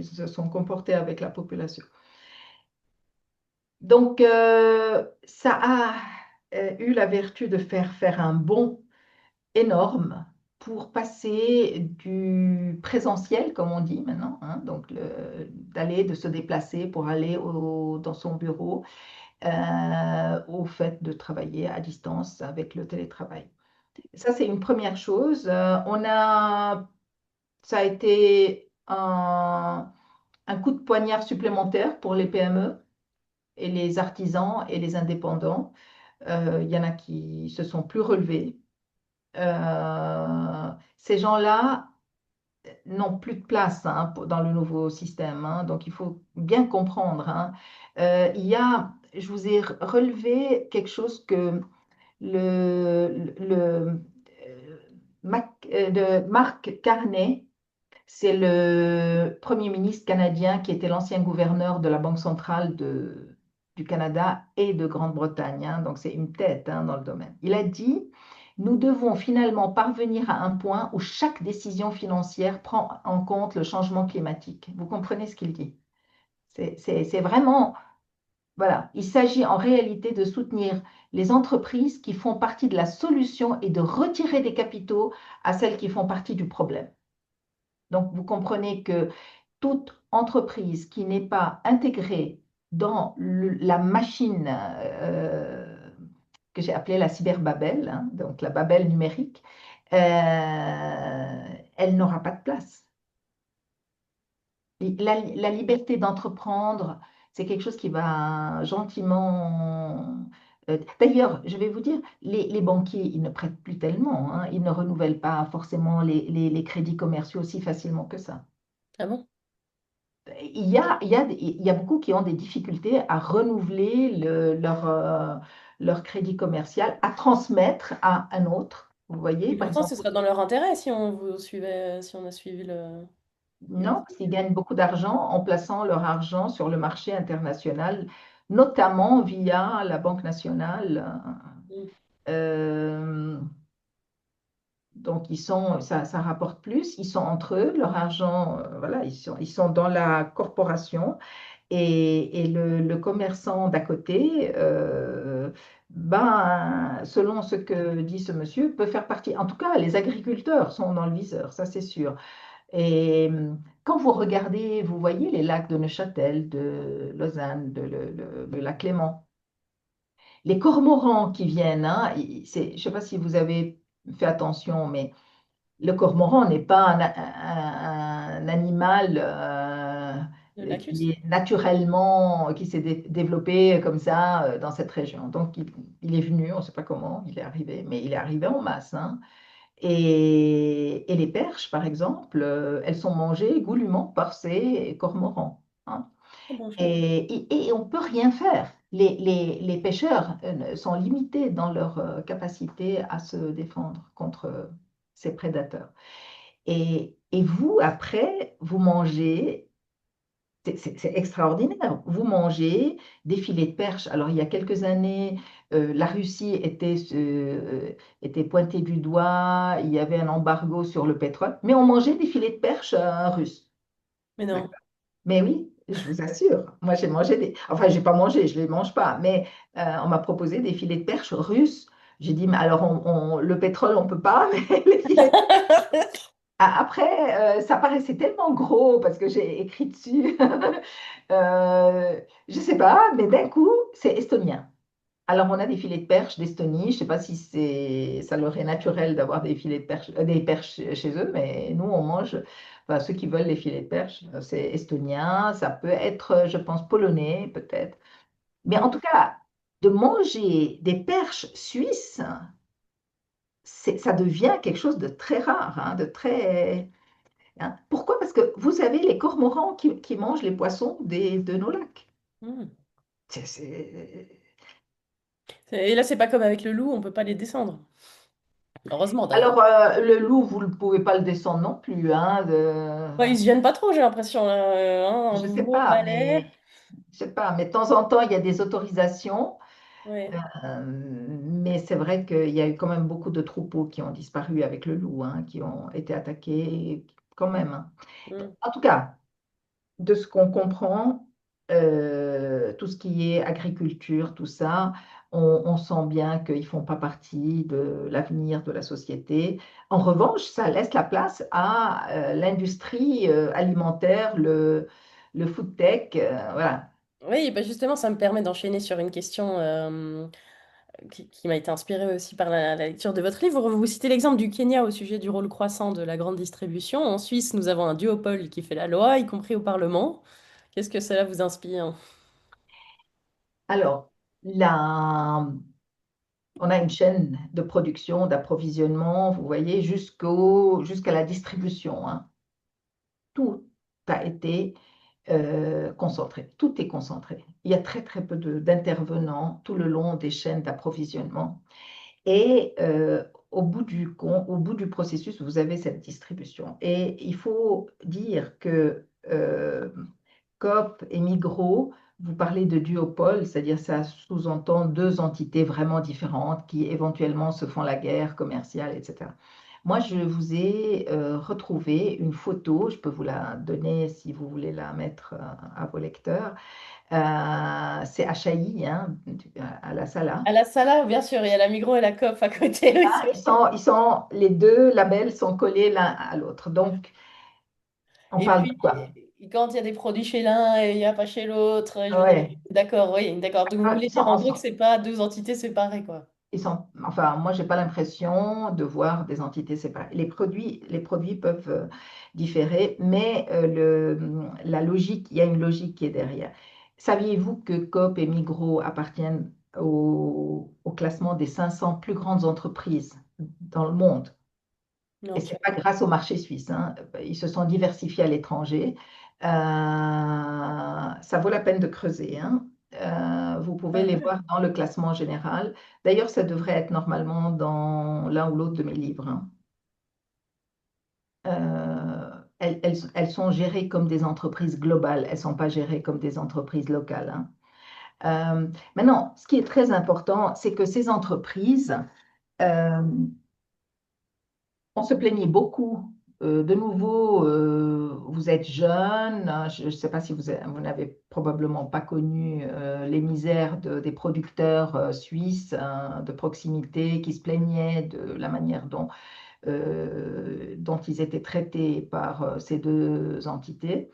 se sont comportés avec la population. Donc, ça a eu la vertu de faire un bond énorme pour passer du présentiel, comme on dit maintenant, hein, donc de se déplacer pour aller dans son bureau, au fait de travailler à distance avec le télétravail. Ça, c'est une première chose. Ça a été un coup de poignard supplémentaire pour les PME et les artisans et les indépendants. Il y en a qui se sont plus relevés. Ces gens-là n'ont plus de place, hein, dans le nouveau système, hein, donc il faut bien comprendre, hein. Je vous ai relevé quelque chose que de Mark Carney, c'est le Premier ministre canadien qui était l'ancien gouverneur de la Banque centrale du Canada et de Grande-Bretagne, hein, donc c'est une tête, hein, dans le domaine. Il a dit, nous devons finalement parvenir à un point où chaque décision financière prend en compte le changement climatique. Vous comprenez ce qu'il dit? C'est vraiment, voilà, il s'agit en réalité de soutenir les entreprises qui font partie de la solution et de retirer des capitaux à celles qui font partie du problème. Donc, vous comprenez que toute entreprise qui n'est pas intégrée dans la machine, que j'ai appelée la cyberbabel, hein, donc la babel numérique, elle n'aura pas de place. La liberté d'entreprendre, c'est quelque chose qui va gentiment. D'ailleurs, je vais vous dire, les banquiers, ils ne prêtent plus tellement, hein, ils ne renouvellent pas forcément les crédits commerciaux aussi facilement que ça. Ah bon? Il y a beaucoup qui ont des difficultés à renouveler leur crédit commercial, à transmettre à un autre. Vous voyez, Et par pourtant, ce exemple, serait dans leur intérêt si on vous suivait, si on a suivi le non, parce qu'ils gagnent beaucoup d'argent en plaçant leur argent sur le marché international, notamment via la Banque nationale. Mm. Euh, donc, ça rapporte plus, ils sont entre eux, leur argent, voilà, ils sont dans la corporation. Et le commerçant d'à côté, ben, selon ce que dit ce monsieur, peut faire partie. En tout cas, les agriculteurs sont dans le viseur, ça c'est sûr. Et quand vous regardez, vous voyez les lacs de Neuchâtel, de Lausanne, de lac Léman. Les cormorans qui viennent, hein, je ne sais pas si vous avez fait attention, mais le cormoran n'est pas un animal, de Lacus. qui est naturellement, qui s'est développé comme ça, dans cette région. Donc, il est venu, on ne sait pas comment, il est arrivé, mais il est arrivé en masse, hein. Et les perches, par exemple, elles sont mangées goulûment par ces cormorans, hein. Ah bon, je savais pas. Et on ne peut rien faire. Les pêcheurs, sont limités dans leur, capacité à se défendre contre, ces prédateurs. Et vous, après, vous mangez, c'est extraordinaire, vous mangez des filets de perche. Alors, il y a quelques années, la Russie était pointée du doigt, il y avait un embargo sur le pétrole, mais on mangeait des filets de perche, russes. Mais non. Mais oui, je vous assure. Moi, j'ai mangé des. Enfin, j'ai pas mangé, je les mange pas. Mais, on m'a proposé des filets de perche russes. J'ai dit, mais alors, le pétrole, on peut pas, mais les filets. Après, ça paraissait tellement gros parce que j'ai écrit dessus. Je sais pas, mais d'un coup, c'est estonien. Alors, on a des filets de perche d'Estonie. Je sais pas si ça leur est naturel d'avoir des perches chez eux, mais nous, on mange. Enfin, ceux qui veulent les filets de perche, c'est estonien. Ça peut être, je pense, polonais, peut-être. Mais en Mm. tout cas, de manger des perches suisses, ça devient quelque chose de très rare, hein, de très. Hein. Pourquoi? Parce que vous avez les cormorans qui mangent les poissons de nos lacs. Mm. C'est- c'est- Et là, c'est pas comme avec le loup, on peut pas les descendre. Heureusement d'ailleurs. Alors, le loup, vous ne pouvez pas le descendre non plus, hein, Ouais, ils se viennent pas trop, j'ai l'impression, là. Un je ne sais veau pas, balai. mais je sais pas, mais de temps en temps, il y a des autorisations. Ouais. Mais c'est vrai qu'il y a eu quand même beaucoup de troupeaux qui ont disparu avec le loup, hein, qui ont été attaqués quand même, hein. Mm. En tout cas, de ce qu'on comprend, tout ce qui est agriculture, tout ça, on sent bien qu'ils ne font pas partie de l'avenir de la société. En revanche, ça laisse la place à l'industrie alimentaire, le food tech, voilà. Oui, bah justement, ça me permet d'enchaîner sur une question qui m'a été inspirée aussi par la lecture de votre livre. Vous citez l'exemple du Kenya au sujet du rôle croissant de la grande distribution. En Suisse, nous avons un duopole qui fait la loi, y compris au Parlement. Qu'est-ce que cela vous inspire? Alors, la, on a une chaîne de production, d'approvisionnement, vous voyez, jusqu'à la distribution, hein. Tout a été concentré. Tout est concentré. Il y a très, très peu d'intervenants tout le long des chaînes d'approvisionnement. Et au bout du processus, vous avez cette distribution. Et il faut dire que Coop et Migros, vous parlez de duopole, c'est-à-dire ça sous-entend deux entités vraiment différentes qui éventuellement se font la guerre commerciale, etc. Moi, je vous ai retrouvé une photo, je peux vous la donner si vous voulez la mettre à vos lecteurs. C'est à Chailly, hein, à la Sala. À la Sala, bien sûr, il y a la Migros et la Coop à côté, oui, c'est vrai. Les deux labels sont collés l'un à l'autre. Donc, on Et parle de puis, quoi? quand il y a des produits chez l'un et il n'y a pas chez l'autre, je veux dire, Ouais. d'accord, oui, d'accord. Donc, vous Ah, voulez dire en gros que c'est pas deux entités séparées, quoi. enfin, moi, j'ai pas l'impression de voir des entités séparées. Les produits peuvent différer, mais la logique, il y a une logique qui est derrière. Saviez-vous que Coop et Migros appartiennent au classement des 500 plus grandes entreprises dans le monde? Et ce Ok. n'est pas grâce au marché suisse, hein. Ils se sont diversifiés à l'étranger. Ça vaut la peine de creuser, hein. Vous pouvez les Ah, voir dans le classement général. D'ailleurs, ça devrait être normalement dans l'un ou l'autre de mes livres, hein. Elles sont gérées comme des entreprises globales. Elles ne sont pas gérées comme des entreprises locales, hein. Maintenant, ce qui est très important, c'est que ces entreprises, euh, on se plaignait beaucoup. De nouveau, vous êtes jeune, hein, je ne sais pas si vous n'avez probablement pas connu les misères des producteurs suisses, hein, de proximité qui se plaignaient de la manière dont ils étaient traités par ces deux entités.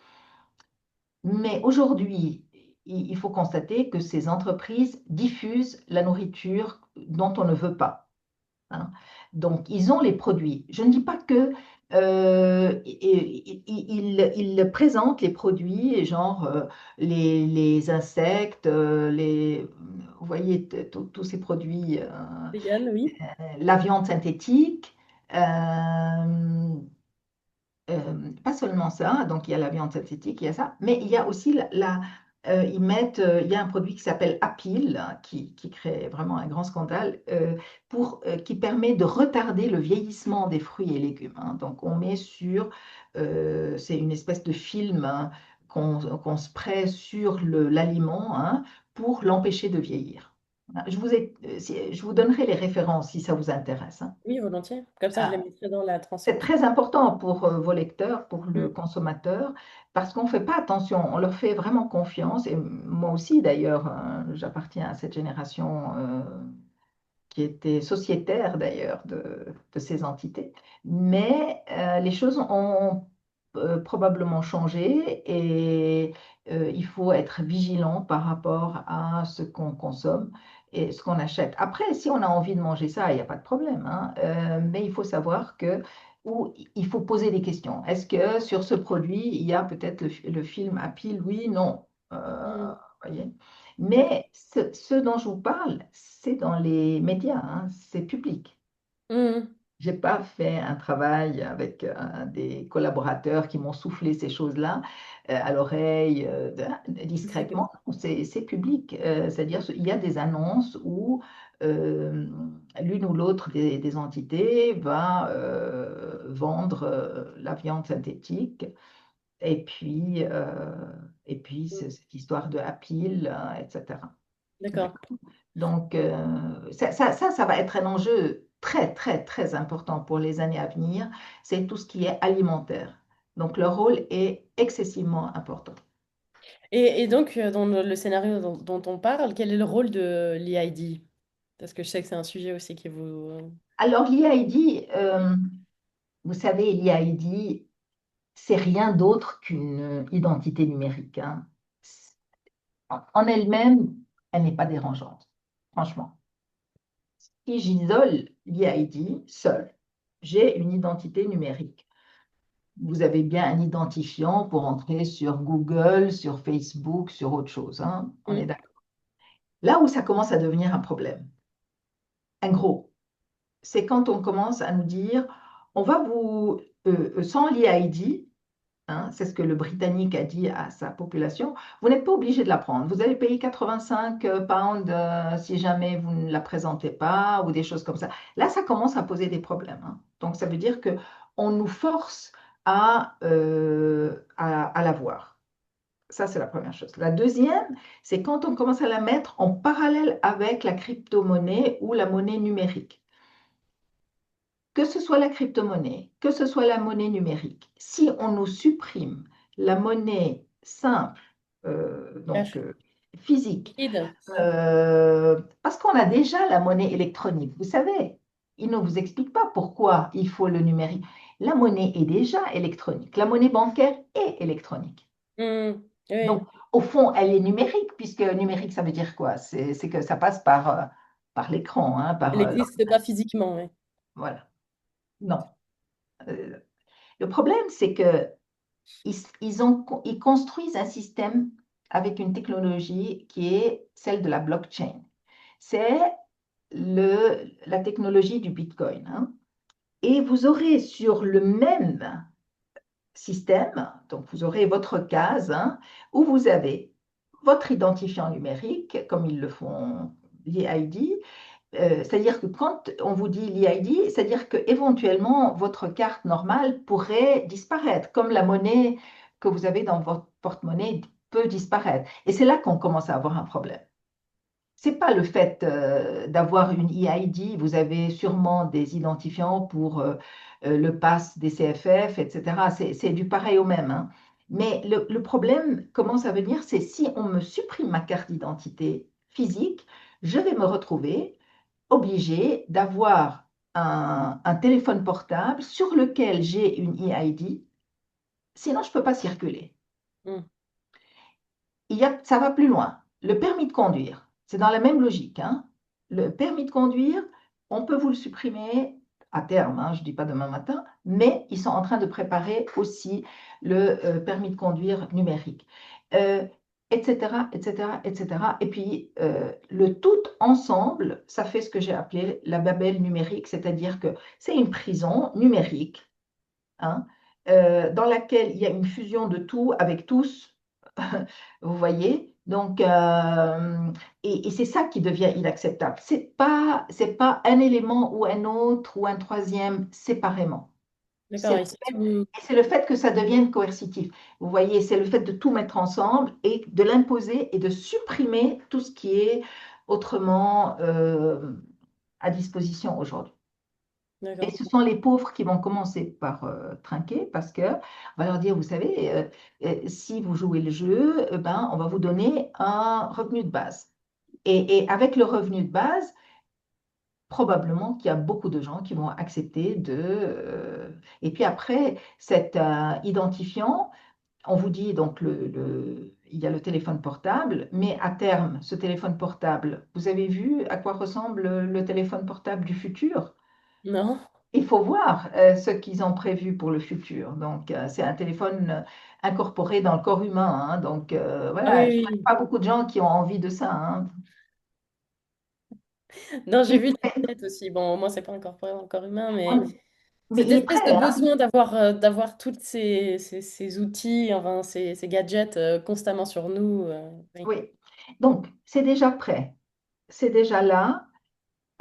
Mais aujourd'hui, il faut constater que ces entreprises diffusent la nourriture dont on ne veut pas, hein. Donc, ils ont les produits. Je ne dis pas que ils présentent les produits, genre les insectes, vous voyez, tous ces produits, vegan, oui. la viande synthétique. euh, Pas seulement ça, donc il y a la viande synthétique, il y a ça, mais il y a aussi il y a un produit qui s'appelle Apil, hein, qui crée vraiment un grand scandale, qui permet de retarder le vieillissement des fruits et légumes, hein. Donc on met c'est une espèce de film, hein, qu'on spraye sur l'aliment, hein, pour l'empêcher de vieillir. Je vous donnerai les références si ça vous intéresse, hein. Oui, volontiers. Comme ça, je les mettrai dans la C'est transcription. très important pour vos lecteurs, pour le Mm. consommateur, parce qu'on ne fait pas attention, on leur fait vraiment confiance, et moi aussi d'ailleurs, j'appartiens à cette génération qui était sociétaire d'ailleurs de ces entités. Mais les choses ont probablement changé et il faut être vigilant par rapport à ce qu'on consomme et ce qu'on achète. Après, si on a envie de manger ça, il n'y a pas de problème, hein. Mais il faut savoir que ou il faut poser des questions. Est-ce que sur ce produit, il y a peut-être le film à pile? Oui, non. Mm. Voyez. D'accord. Mais ce dont je vous parle, c'est dans les médias, hein, c'est public. Mm. J'ai pas fait un travail avec des collaborateurs qui m'ont soufflé ces choses-là à l'oreille C'est comme discrètement. Non, c'est public. C'est-à-dire il y a des annonces où euh, l'une ou l'autre des entités va vendre la viande synthétique. Et puis, Mm. cette histoire de Apple, etc. D'accord. D'accord. Donc, ça va être un enjeu très, très, très important pour les années à venir. C'est tout ce qui est alimentaire. Donc, leur rôle est excessivement important. Et donc, dans le scénario dont on parle, quel est le rôle de l'EID? Parce que je sais que c'est un sujet aussi qui vous... Alors, l'IAID, vous savez, l'IAID, c'est rien d'autre qu'une identité numérique, hein. En elle-même, elle n'est pas dérangeante, franchement. Si j'isole l'IAID seul, j'ai une identité numérique. Vous avez bien un identifiant pour entrer sur Google, sur Facebook, sur autre chose, hein. On est Mm. d'accord. Là où ça commence à devenir un problème, un gros, c'est quand on commence à nous dire, on va vous, sans l'IAID, hein, c'est ce que le Britannique a dit à sa population, vous n'êtes pas obligé de la prendre. Vous allez payer 85 pounds si jamais vous ne la présentez pas ou des choses comme ça. Là, ça commence à poser des problèmes, hein. Donc, ça veut dire que on nous force à l'avoir. Ça, c'est la première chose. La deuxième, c'est quand on commence à la mettre en parallèle avec la crypto-monnaie ou la monnaie numérique. Que ce soit la crypto-monnaie, que ce soit la monnaie numérique, si on nous supprime la monnaie simple, Cash. physique, Liquide. parce qu'on a déjà la monnaie électronique, vous savez, il ne vous explique pas pourquoi il faut le numérique. La monnaie est déjà électronique, la monnaie bancaire est électronique. Mm. Donc, Oui. au fond, elle est numérique, puisque numérique, ça veut dire quoi? C'est que ça passe par l'écran, hein, Elle n'existe pas physiquement, oui. voilà. Non. Euh, le problème, c'est que ils construisent un système avec une technologie qui est celle de la blockchain. C'est la technologie du Bitcoin, hein. Et vous aurez sur le même système, donc vous aurez votre case, hein, où vous avez votre identifiant numérique, comme ils le font l'ID. C'est-à-dire que quand on vous dit l'ID, c'est-à-dire que éventuellement votre carte normale pourrait disparaître, comme la monnaie que vous avez dans votre porte-monnaie peut disparaître. Et c'est là qu'on commence à avoir un problème. C'est pas le fait d'avoir une EID, vous avez sûrement des identifiants pour le pass des CFF, etc. C'est du pareil au même, hein. Mais le problème commence à venir, c'est si on me supprime ma carte d'identité physique, je vais me retrouver obligé d'avoir un téléphone portable sur lequel j'ai une EID, sinon je ne peux pas circuler. Mm. Ça va plus loin. Le permis de conduire, c'est dans la même logique, hein. Le permis de conduire, on peut vous le supprimer à terme, hein, je ne dis pas demain matin, mais ils sont en train de préparer aussi le permis de conduire numérique, euh, etc., etc., etc. Et puis, le tout ensemble, ça fait ce que j'ai appelé la Babel numérique, c'est-à-dire que c'est une prison numérique, hein, dans laquelle il y a une fusion de tout avec tous. Vous voyez? Donc, et c'est ça qui devient inacceptable. C'est pas un élément ou un autre ou un troisième séparément. D'accord, C'est le et c'est tout... c'est le fait que ça devienne coercitif. Vous voyez, c'est le fait de tout mettre ensemble et de l'imposer et de supprimer tout ce qui est autrement à disposition aujourd'hui. Et D'accord. ce sont les pauvres qui vont commencer par trinquer parce que on va leur dire, vous savez, si vous jouez le jeu, ben, on va vous donner un revenu de base. Et avec le revenu de base, probablement qu'il y a beaucoup de gens qui vont accepter et puis après, cet identifiant, on vous dit donc il y a le téléphone portable, mais à terme, ce téléphone portable, vous avez vu à quoi ressemble le téléphone portable du futur? Non? Il faut voir ce qu'ils ont prévu pour le futur. Donc, c'est un téléphone incorporé dans le corps humain, hein. Donc, Ah oui, voilà, je ne oui. pas beaucoup de gens qui ont envie de ça, hein. Oui. Non, j'ai Il, vu des têtes aussi. Bon, moi, c'est pas incorporé dans le corps humain, mais mais cette il est espèce de prêt, hein. besoin d'avoir tous ces outils, enfin, ces gadgets constamment sur nous. Oui. Oui. Donc, c'est déjà prêt. C'est déjà là.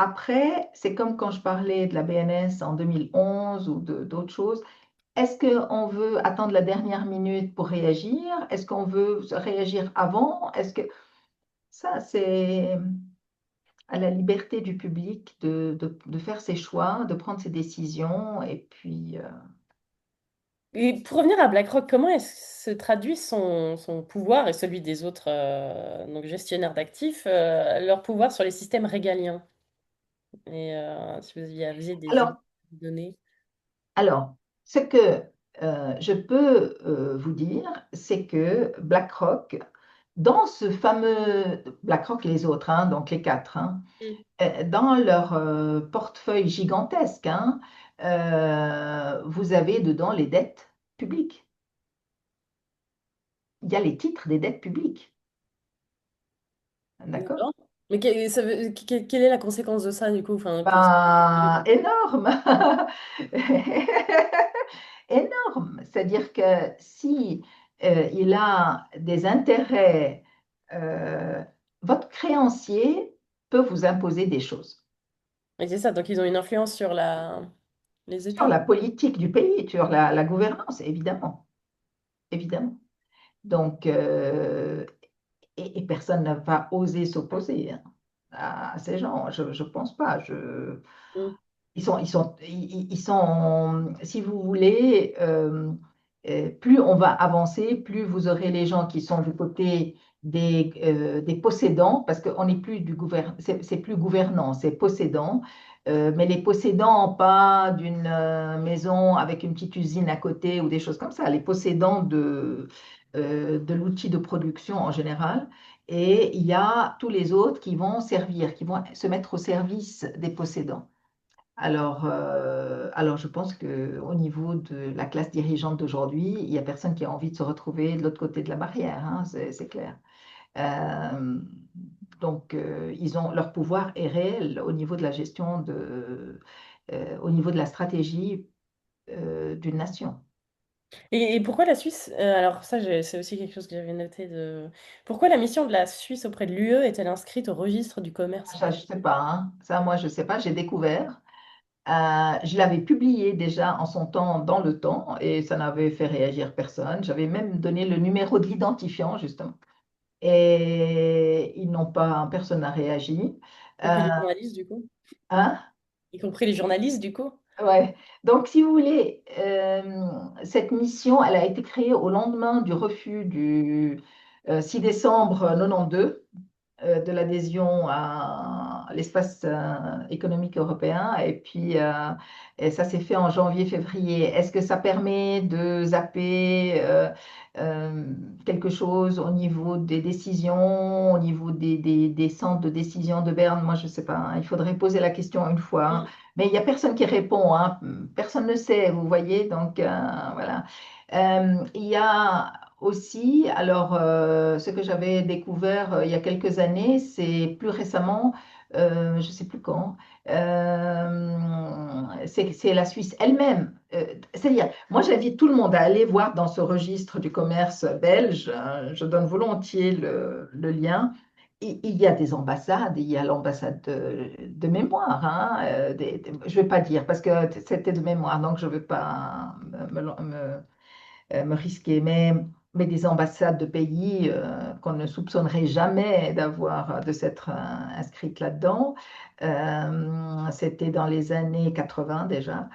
Après, c'est comme quand je parlais de la BNS en 2011 ou d'autres choses. Est-ce qu'on veut attendre la dernière minute pour réagir? Est-ce qu'on veut réagir avant? Est-ce que ça, c'est à la liberté du public de faire ses choix, de prendre ses décisions. Et puis, Et pour revenir à BlackRock, comment est-ce se traduit son pouvoir et celui des autres donc gestionnaires d'actifs, leur pouvoir sur les systèmes régaliens? Et si vous aviez des alors, exemples à donner. alors, ce que je peux vous dire, c'est que BlackRock, dans ce fameux BlackRock et les autres, hein, donc les quatre, hein, Mm. dans leur portefeuille gigantesque, hein, vous avez dedans les dettes publiques. Il y a les titres des dettes publiques. D'accord? D'accord. Mais quelle est la conséquence de ça, du coup? Enfin, Ben, énorme! Énorme. C'est-à-dire que si il a des intérêts, euh, votre créancier peut vous imposer des choses Et c'est ça, donc ils ont une influence sur les sur États. la politique du pays, sur la gouvernance, évidemment. Évidemment. Donc, et personne ne va oser s'opposer, hein, à ces gens. Je ne pense pas. Mm. Ils sont, si vous voulez, plus on va avancer, plus vous aurez les gens qui sont du côté des possédants, parce qu'on n'est plus du gouvernement, c'est plus gouvernant, c'est possédant. Mais les possédants, pas d'une maison avec une petite usine à côté ou des choses comme ça, les possédants de l'outil de production en général. Et il y a tous les autres qui vont servir, qui vont se mettre au service des possédants. Alors je pense qu'au niveau de la classe dirigeante d'aujourd'hui, il n'y a personne qui a envie de se retrouver de l'autre côté de la barrière, hein, c'est clair. Euh, donc, leur pouvoir est réel au niveau de la gestion au niveau de la stratégie d'une nation. Et pourquoi la Suisse, alors ça, c'est aussi quelque chose que j'avais noté Pourquoi la mission de la Suisse auprès de l'UE est-elle inscrite au registre du commerce Ça, je belge? ne sais pas, hein. Ça, moi, je ne sais pas, j'ai découvert. Je l'avais publié déjà en son temps dans le temps et ça n'avait fait réagir personne. J'avais même donné le numéro de l'identifiant, justement. Et ils n'ont pas, personne n'a réagi. Y compris Euh, les journalistes, du coup? hein? Y compris les journalistes, du coup? Ouais. Donc, si vous voulez, cette mission, elle a été créée au lendemain du refus du 6 décembre 92 de l'adhésion à l'espace économique européen. Et ça s'est fait en janvier-février. Est-ce que ça permet de zapper quelque chose au niveau des décisions, au niveau des centres de décision de Berne? Moi, je ne sais pas, hein. Il faudrait poser la question une fois, hein. Mm. Mais il n'y a personne qui répond, hein. Personne ne sait, vous voyez. Donc, voilà. Il y a aussi, alors, ce que j'avais découvert il y a quelques années, c'est plus récemment, je ne sais plus quand, c'est la Suisse elle-même. C'est-à-dire, moi, j'invite tout le monde à aller voir dans ce registre du commerce belge. Je donne volontiers le lien. Il y a des ambassades, il y a l'ambassade de mémoire, hein, je ne vais pas dire parce que c'était de mémoire, donc je ne veux pas me risquer, mais des ambassades de pays qu'on ne soupçonnerait jamais de s'être inscrites là-dedans. C'était dans les années 80 déjà.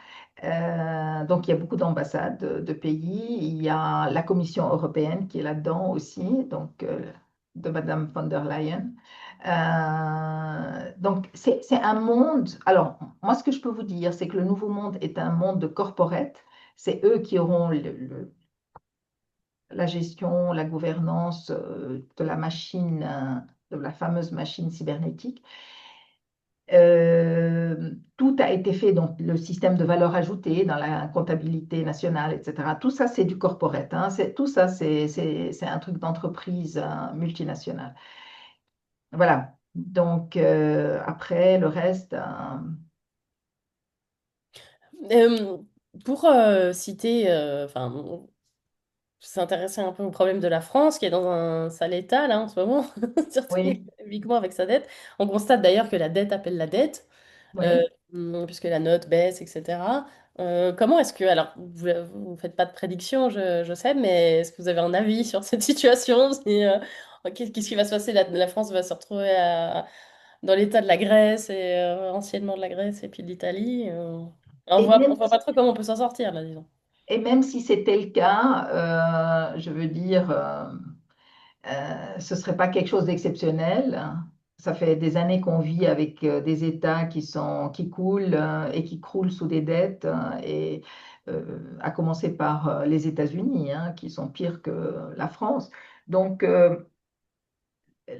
Donc il y a beaucoup d'ambassades de pays. Il y a la Commission européenne qui est là-dedans aussi, donc de Madame von der Leyen. Donc c'est un monde. Alors moi ce que je peux vous dire, c'est que le nouveau monde est un monde de corporate. C'est eux qui auront la gestion, la gouvernance de la machine, de la fameuse machine cybernétique. Tout a été fait, donc le système de valeur ajoutée dans la comptabilité nationale, etc. Tout ça, c'est du corporate, hein. Tout ça, c'est un truc d'entreprise multinationale. Voilà. Donc, après, le reste, Euh, pour citer, enfin, s'intéresser un peu au problème de la France, qui est dans un sale état, là, en ce moment, surtout oui, économiquement avec sa dette. On constate d'ailleurs que la dette appelle la dette, euh, oui. puisque la note baisse, etc. Comment est-ce que, alors, vous ne faites pas de prédiction, je sais, mais est-ce que vous avez un avis sur cette situation? Qu'est-ce qui va se passer? La France va se retrouver dans l'état de la Grèce et anciennement de la Grèce et puis de l'Italie. Et On même voit pas trop comment on peut s'en sortir, là, disons. Et même si c'était le cas, je veux dire, ce ne serait pas quelque chose d'exceptionnel. Ça fait des années qu'on vit avec des États qui coulent et qui croulent sous des dettes, et à commencer par les États-Unis, hein, qui sont pires que la France. Donc,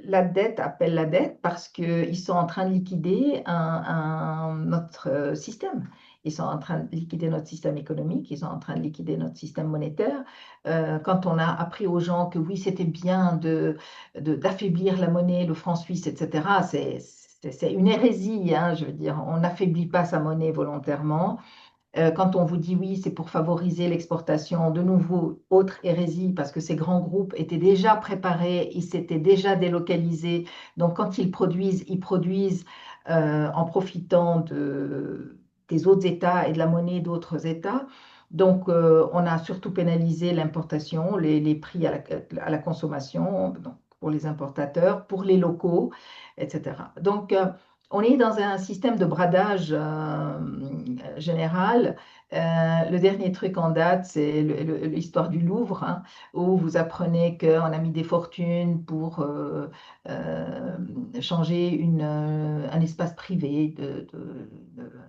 la dette appelle la dette parce qu'ils sont en train de liquider notre système. Ils sont en train de liquider notre système économique, ils sont en train de liquider notre système monétaire. Quand on a appris aux gens que oui, c'était bien d'affaiblir la monnaie, le franc suisse, etc., c'est une hérésie, hein, je veux dire, on n'affaiblit pas sa monnaie volontairement. Quand on vous dit oui, c'est pour favoriser l'exportation, de nouveau, autre hérésie, parce que ces grands groupes étaient déjà préparés, ils s'étaient déjà délocalisés. Donc, quand ils produisent en profitant des autres États et de la monnaie d'autres États. Donc, on a surtout pénalisé l'importation, les prix à la consommation, donc pour les importateurs, pour les locaux, etc. Donc, on est dans un système de bradage général. Le dernier truc en date, c'est l'histoire du Louvre, hein, où vous apprenez qu'on a mis des fortunes pour euh, changer un espace privé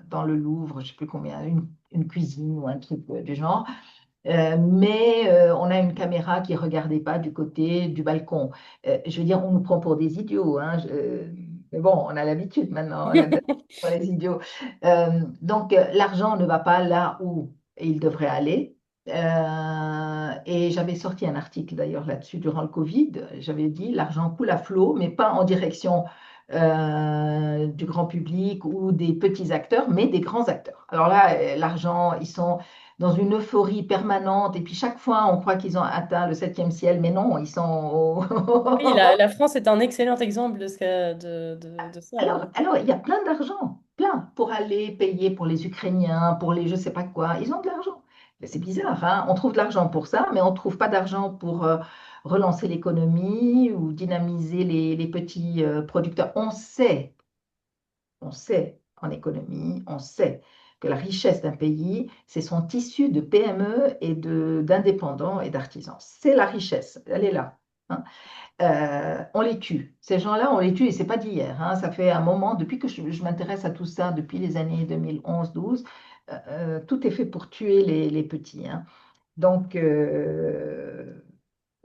dans le Louvre, je ne sais plus combien, une cuisine ou un truc du genre. Mais on a une caméra qui ne regardait pas du côté du balcon. Je veux dire, on nous prend pour des idiots, hein. Mais bon, on a l'habitude maintenant, on a pour les idiots. Donc, l'argent ne va pas là où il devrait aller. Et j'avais sorti un article d'ailleurs là-dessus durant le Covid. J'avais dit l'argent coule à flot, mais pas en direction du grand public ou des petits acteurs, mais des grands acteurs. Alors là, l'argent, ils sont dans une euphorie permanente. Et puis chaque fois, on croit qu'ils ont atteint le septième ciel, mais non, ils sont Oui, la France est un excellent exemple de ça. Alors, il y a plein d'argent, plein, pour aller payer pour les Ukrainiens, pour les je sais pas quoi. Ils ont de l'argent. Mais c'est bizarre, hein. On trouve de l'argent pour ça, mais on ne trouve pas d'argent pour relancer l'économie ou dynamiser les petits producteurs. On sait en économie, on sait que la richesse d'un pays, c'est son tissu de PME et d'indépendants et d'artisans. C'est la richesse, elle est là, hein. On les tue. Ces gens-là, on les tue et c'est pas d'hier, hein. Ça fait un moment, depuis que je m'intéresse à tout ça, depuis les années 2011-12, tout est fait pour tuer les petits, hein. Donc,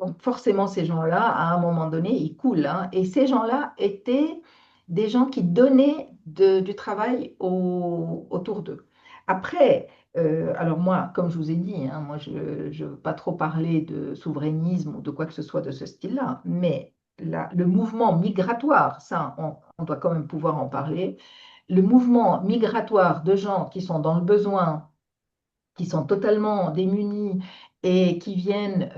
donc forcément, ces gens-là, à un moment donné, ils coulent, hein. Et ces gens-là étaient des gens qui donnaient du travail autour d'eux. Après, alors moi, comme je vous ai dit, hein, moi, je ne veux pas trop parler de souverainisme ou de quoi que ce soit de ce style-là, mais le mouvement migratoire, ça, on doit quand même pouvoir en parler. Le mouvement migratoire de gens qui sont dans le besoin, qui sont totalement démunis et qui viennent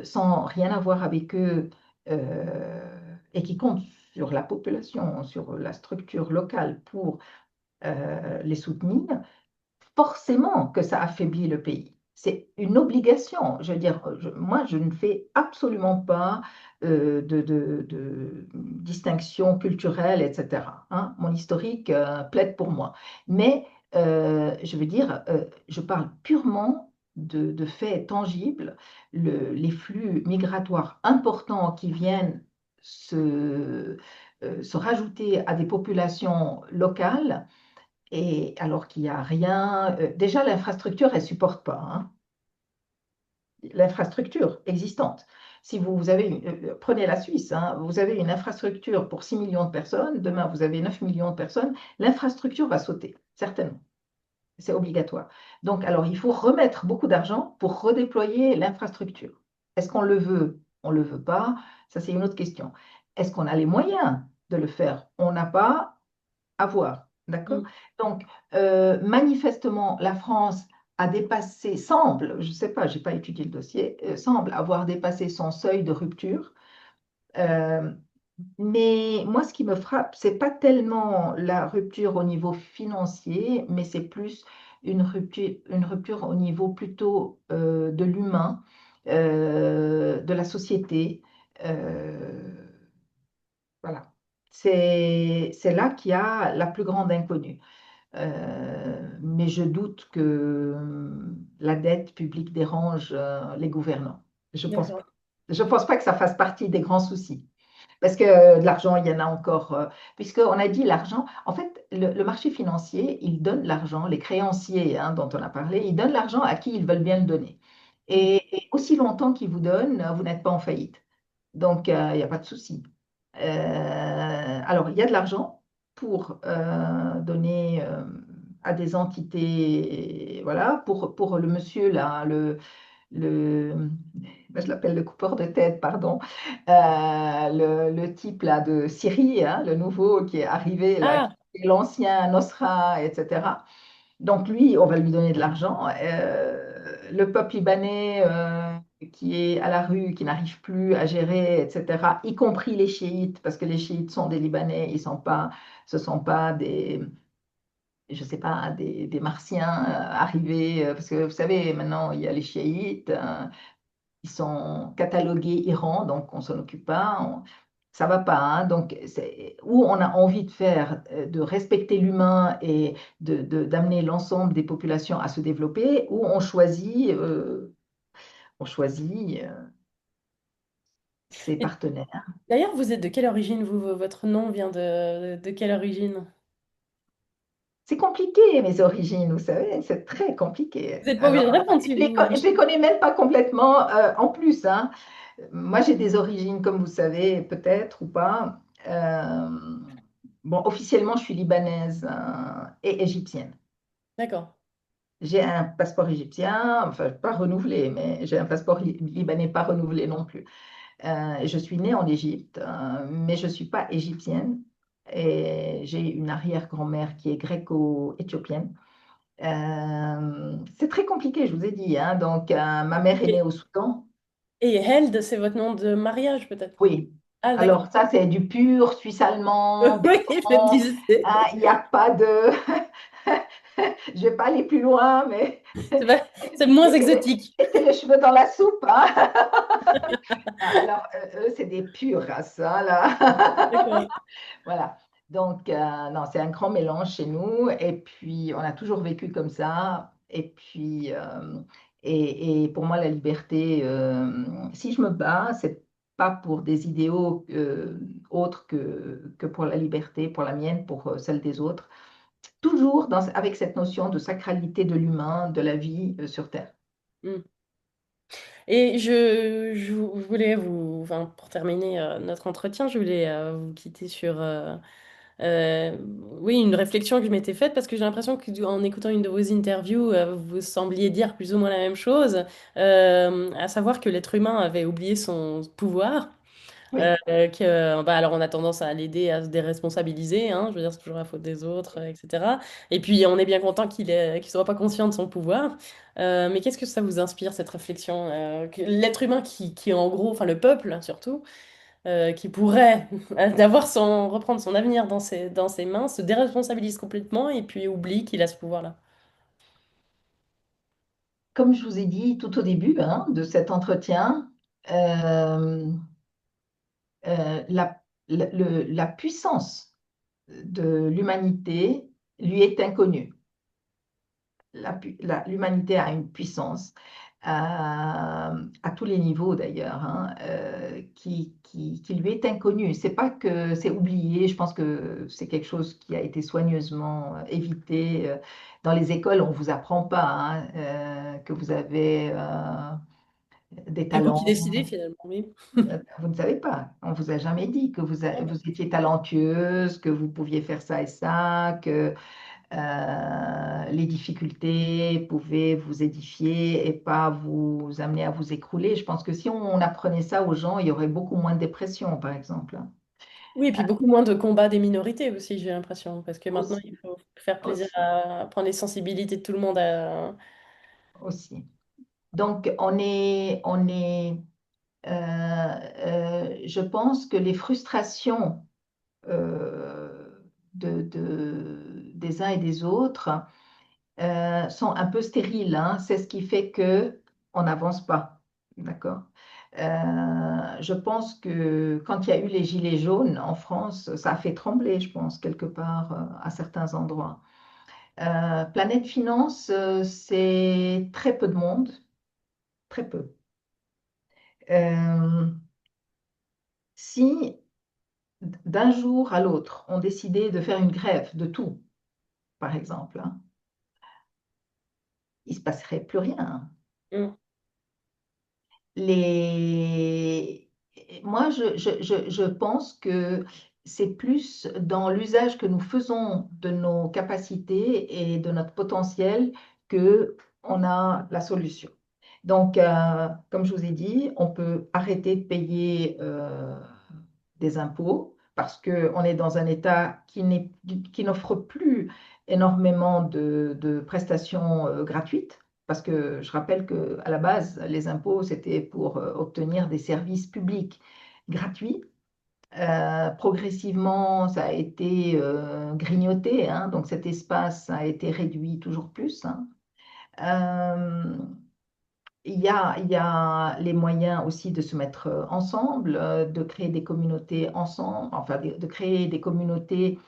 sans rien avoir avec eux, et qui comptent sur la population, sur la structure locale pour les soutenir, forcément que ça affaiblit le pays. C'est une obligation. Je veux dire, moi, je ne fais absolument pas de distinction culturelle, etc., hein. Mon historique plaide pour moi. Mais je veux dire, je parle purement de faits tangibles. Les flux migratoires importants qui viennent se rajouter à des populations locales, et alors qu'il n'y a rien, déjà l'infrastructure, elle ne supporte pas, hein, l'infrastructure existante. Si vous avez, prenez la Suisse, hein, vous avez une infrastructure pour 6 millions de personnes, demain vous avez 9 millions de personnes, l'infrastructure va sauter, certainement. C'est obligatoire. Donc, alors, il faut remettre beaucoup d'argent pour redéployer l'infrastructure. Est-ce qu'on le veut? On ne le veut pas. Ça, c'est une autre question. Est-ce qu'on a les moyens de le faire? On n'a pas à voir. D'accord? Mm. Donc, manifestement, la France a dépassé, semble, je ne sais pas, je n'ai pas étudié le dossier, semble avoir dépassé son seuil de rupture. Euh, mais moi, ce qui me frappe, c'est pas tellement la rupture au niveau financier, mais c'est plus une rupture au niveau plutôt de l'humain, de la société. euh, voilà. C'est là qu'il y a la plus grande inconnue. Mais je doute que la dette publique dérange les gouvernants. Je pense pas. D'accord. Je pense pas que ça fasse partie des grands soucis. Parce que de l'argent, il y en a encore, puisqu'on a dit l'argent, en fait, le marché financier, il donne l'argent, les créanciers dont on a parlé, ils donnent l'argent à qui ils veulent bien le donner. Mm. Et aussi longtemps qu'ils vous donnent, vous n'êtes pas en faillite. Donc, il n'y a pas de souci. Alors, il y a de l'argent pour donner à des entités, voilà, pour le monsieur, là, le, ben, je l'appelle le coupeur de tête, pardon, le type là de Syrie, le nouveau qui est arrivé là, qui Ah, est l'ancien Nosra, etc. Donc lui, on va lui donner de l'argent. Le peuple libanais qui est à la rue, qui n'arrive plus à gérer, etc., y compris les chiites, parce que les chiites sont des Libanais, ce sont pas des, je sais pas, des Martiens arrivés, parce que vous savez, maintenant, il y a les chiites, ils sont catalogués Iran, donc on s'en occupe pas. Ça va pas, hein. Donc, où on a envie de faire, de respecter l'humain et d'amener l'ensemble des populations à se développer, où on choisit ses et partenaires. d'ailleurs, vous êtes de quelle origine, vous? Votre nom vient de quelle origine? C'est compliqué, mes origines, vous savez, c'est très compliqué. Vous n'êtes pas obligé Alors, de répondre si vous... je les connais même pas complètement en plus, hein. Moi, j'ai des origines, comme vous savez, peut-être ou pas. Bon, officiellement, je suis libanaise et égyptienne. D'accord. J'ai un passeport égyptien, enfin pas renouvelé, mais j'ai un passeport libanais pas renouvelé non plus. Je suis née en Égypte, mais je ne suis pas égyptienne. Et j'ai une arrière-grand-mère qui est gréco-éthiopienne. C'est très compliqué, je vous ai dit, hein. Donc, ma mère est née Et, au Soudan. et Held, c'est votre nom de mariage, peut-être? Oui. Ah, d'accord. Alors, ça, c'est du pur suisse-allemand, Oui, je me béton. disais. Il n'y a pas de. Je ne vais pas aller plus loin, mais C'est moins exotique. mettez les cheveux dans la soupe, hein. Alors, eux, c'est des pures races, hein, là. D'accord. Voilà. Donc, non, c'est un grand mélange chez nous. Et puis, on a toujours vécu comme ça. Et puis, et pour moi, la liberté, si je me bats, c'est pas pour des idéaux autres que pour la liberté, pour la mienne, pour celle des autres. Toujours avec cette notion de sacralité de l'humain, de la vie sur Terre. Mm. Et je voulais vous, enfin, pour terminer notre entretien, je voulais vous quitter sur, euh, oui, une réflexion que je m'étais faite parce que j'ai l'impression que en écoutant une de vos interviews, vous sembliez dire plus ou moins la même chose, à savoir que l'être humain avait oublié son pouvoir. Oui. Que, bah, alors on a tendance à l'aider à se déresponsabiliser, hein, je veux dire, c'est toujours la faute des autres, etc. Et puis on est bien content qu'il soit pas conscient de son pouvoir. Mais qu'est-ce que ça vous inspire, cette réflexion? Que l'être humain qui est en gros, enfin le peuple surtout, qui pourrait reprendre son avenir dans ses mains, se déresponsabilise complètement et puis oublie qu'il a ce pouvoir-là. Comme je vous ai dit tout au début de cet entretien, euh, la puissance de l'humanité lui est inconnue. L'humanité a une puissance à tous les niveaux d'ailleurs, qui lui est inconnue. C'est pas que c'est oublié, je pense que c'est quelque chose qui a été soigneusement évité. Dans les écoles, on ne vous apprend pas que vous avez des C'est vous qui talents. décidez finalement, oui. Vous ne savez pas. On vous a jamais dit que vous étiez talentueuse, que vous pouviez faire ça et ça, que les difficultés pouvaient vous édifier et pas vous amener à vous écrouler. Je pense que si on apprenait ça aux gens, il y aurait beaucoup moins de dépression, par exemple. Oui, et puis beaucoup moins de combats des minorités aussi, j'ai l'impression, parce que maintenant, Aussi, il faut faire plaisir aussi, à prendre les sensibilités de tout le monde. aussi. Donc, je pense que les frustrations euh, des uns et des autres sont un peu stériles, hein. C'est ce qui fait que on n'avance pas. D'accord? Je pense que quand il y a eu les gilets jaunes en France, ça a fait trembler, je pense, quelque part, à certains endroits. Planète Finance, c'est très peu de monde, très peu. Euh, si d'un jour à l'autre, on décidait de faire une grève de tout, par exemple, hein, il ne se passerait plus rien, hein. Mm. Les... Moi, je pense que c'est plus dans l'usage que nous faisons de nos capacités et de notre potentiel que on a la solution. Donc, comme je vous ai dit, on peut arrêter de payer des impôts parce qu'on est dans un État qui n'offre plus énormément de prestations gratuites. Parce que je rappelle qu'à la base, les impôts, c'était pour obtenir des services publics gratuits. Progressivement, ça a été grignoté, hein, donc cet espace a été réduit toujours plus, hein. Euh, il y a les moyens aussi de se mettre ensemble, de créer des communautés ensemble, enfin de créer des communautés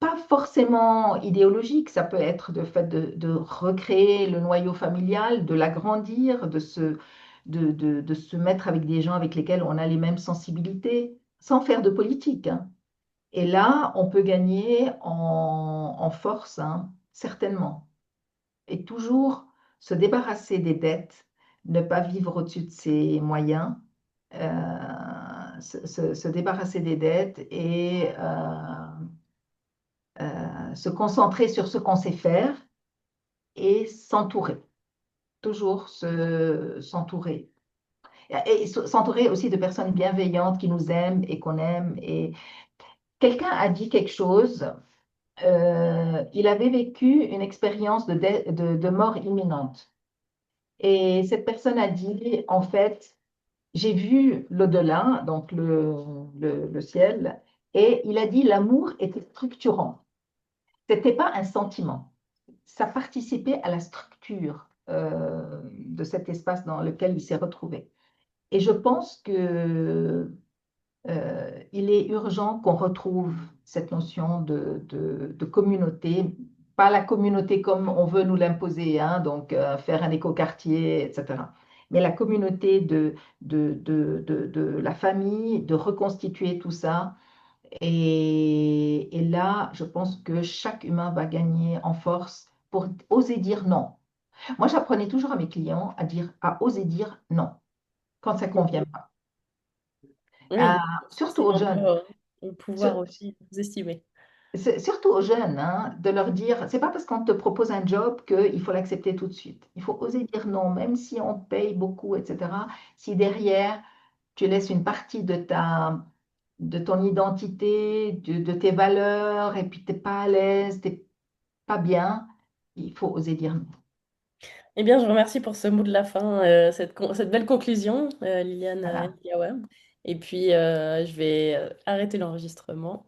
pas forcément idéologiques, ça peut être de fait de recréer le noyau familial, de l'agrandir, de se mettre avec des gens avec lesquels on a les mêmes sensibilités, sans faire de politique, hein. Et là, on peut gagner en force, hein, certainement. Et toujours se débarrasser des dettes, ne pas vivre au-dessus de ses moyens, se débarrasser des dettes et se concentrer sur ce qu'on sait faire et s'entourer, toujours s'entourer. Et s'entourer aussi de personnes bienveillantes qui nous aiment et qu'on aime. Et quelqu'un a dit quelque chose, il avait vécu une expérience de mort imminente. Et cette personne a dit, en fait, j'ai vu l'au-delà, donc le ciel, et il a dit, l'amour était structurant. C'était pas un sentiment. Ça participait à la structure de cet espace dans lequel il s'est retrouvé. Et je pense que il est urgent qu'on retrouve cette notion de communauté, pas la communauté comme on veut nous l'imposer, hein, donc faire un écoquartier, etc. Mais la communauté de la famille, de reconstituer tout ça. Et là, je pense que chaque humain va gagner en force pour oser dire non. Moi, j'apprenais toujours à mes clients à oser dire non quand ça ne convient pas. Euh, Oui, surtout c'est aux un peu jeunes. un pouvoir Sur- aussi vous estimer. Surtout aux jeunes, hein, de leur dire, c'est pas parce qu'on te propose un job qu'il faut l'accepter tout de suite. Il faut oser dire non, même si on paye beaucoup, etc. Si derrière, tu laisses une partie de ton identité, de tes valeurs, et puis tu n'es pas à l'aise, tu n'es pas bien, il faut oser dire non. Eh bien, je vous remercie pour ce mot de la fin, cette belle conclusion, Liliane Voilà. Ndiawa. Et puis, je vais arrêter l'enregistrement.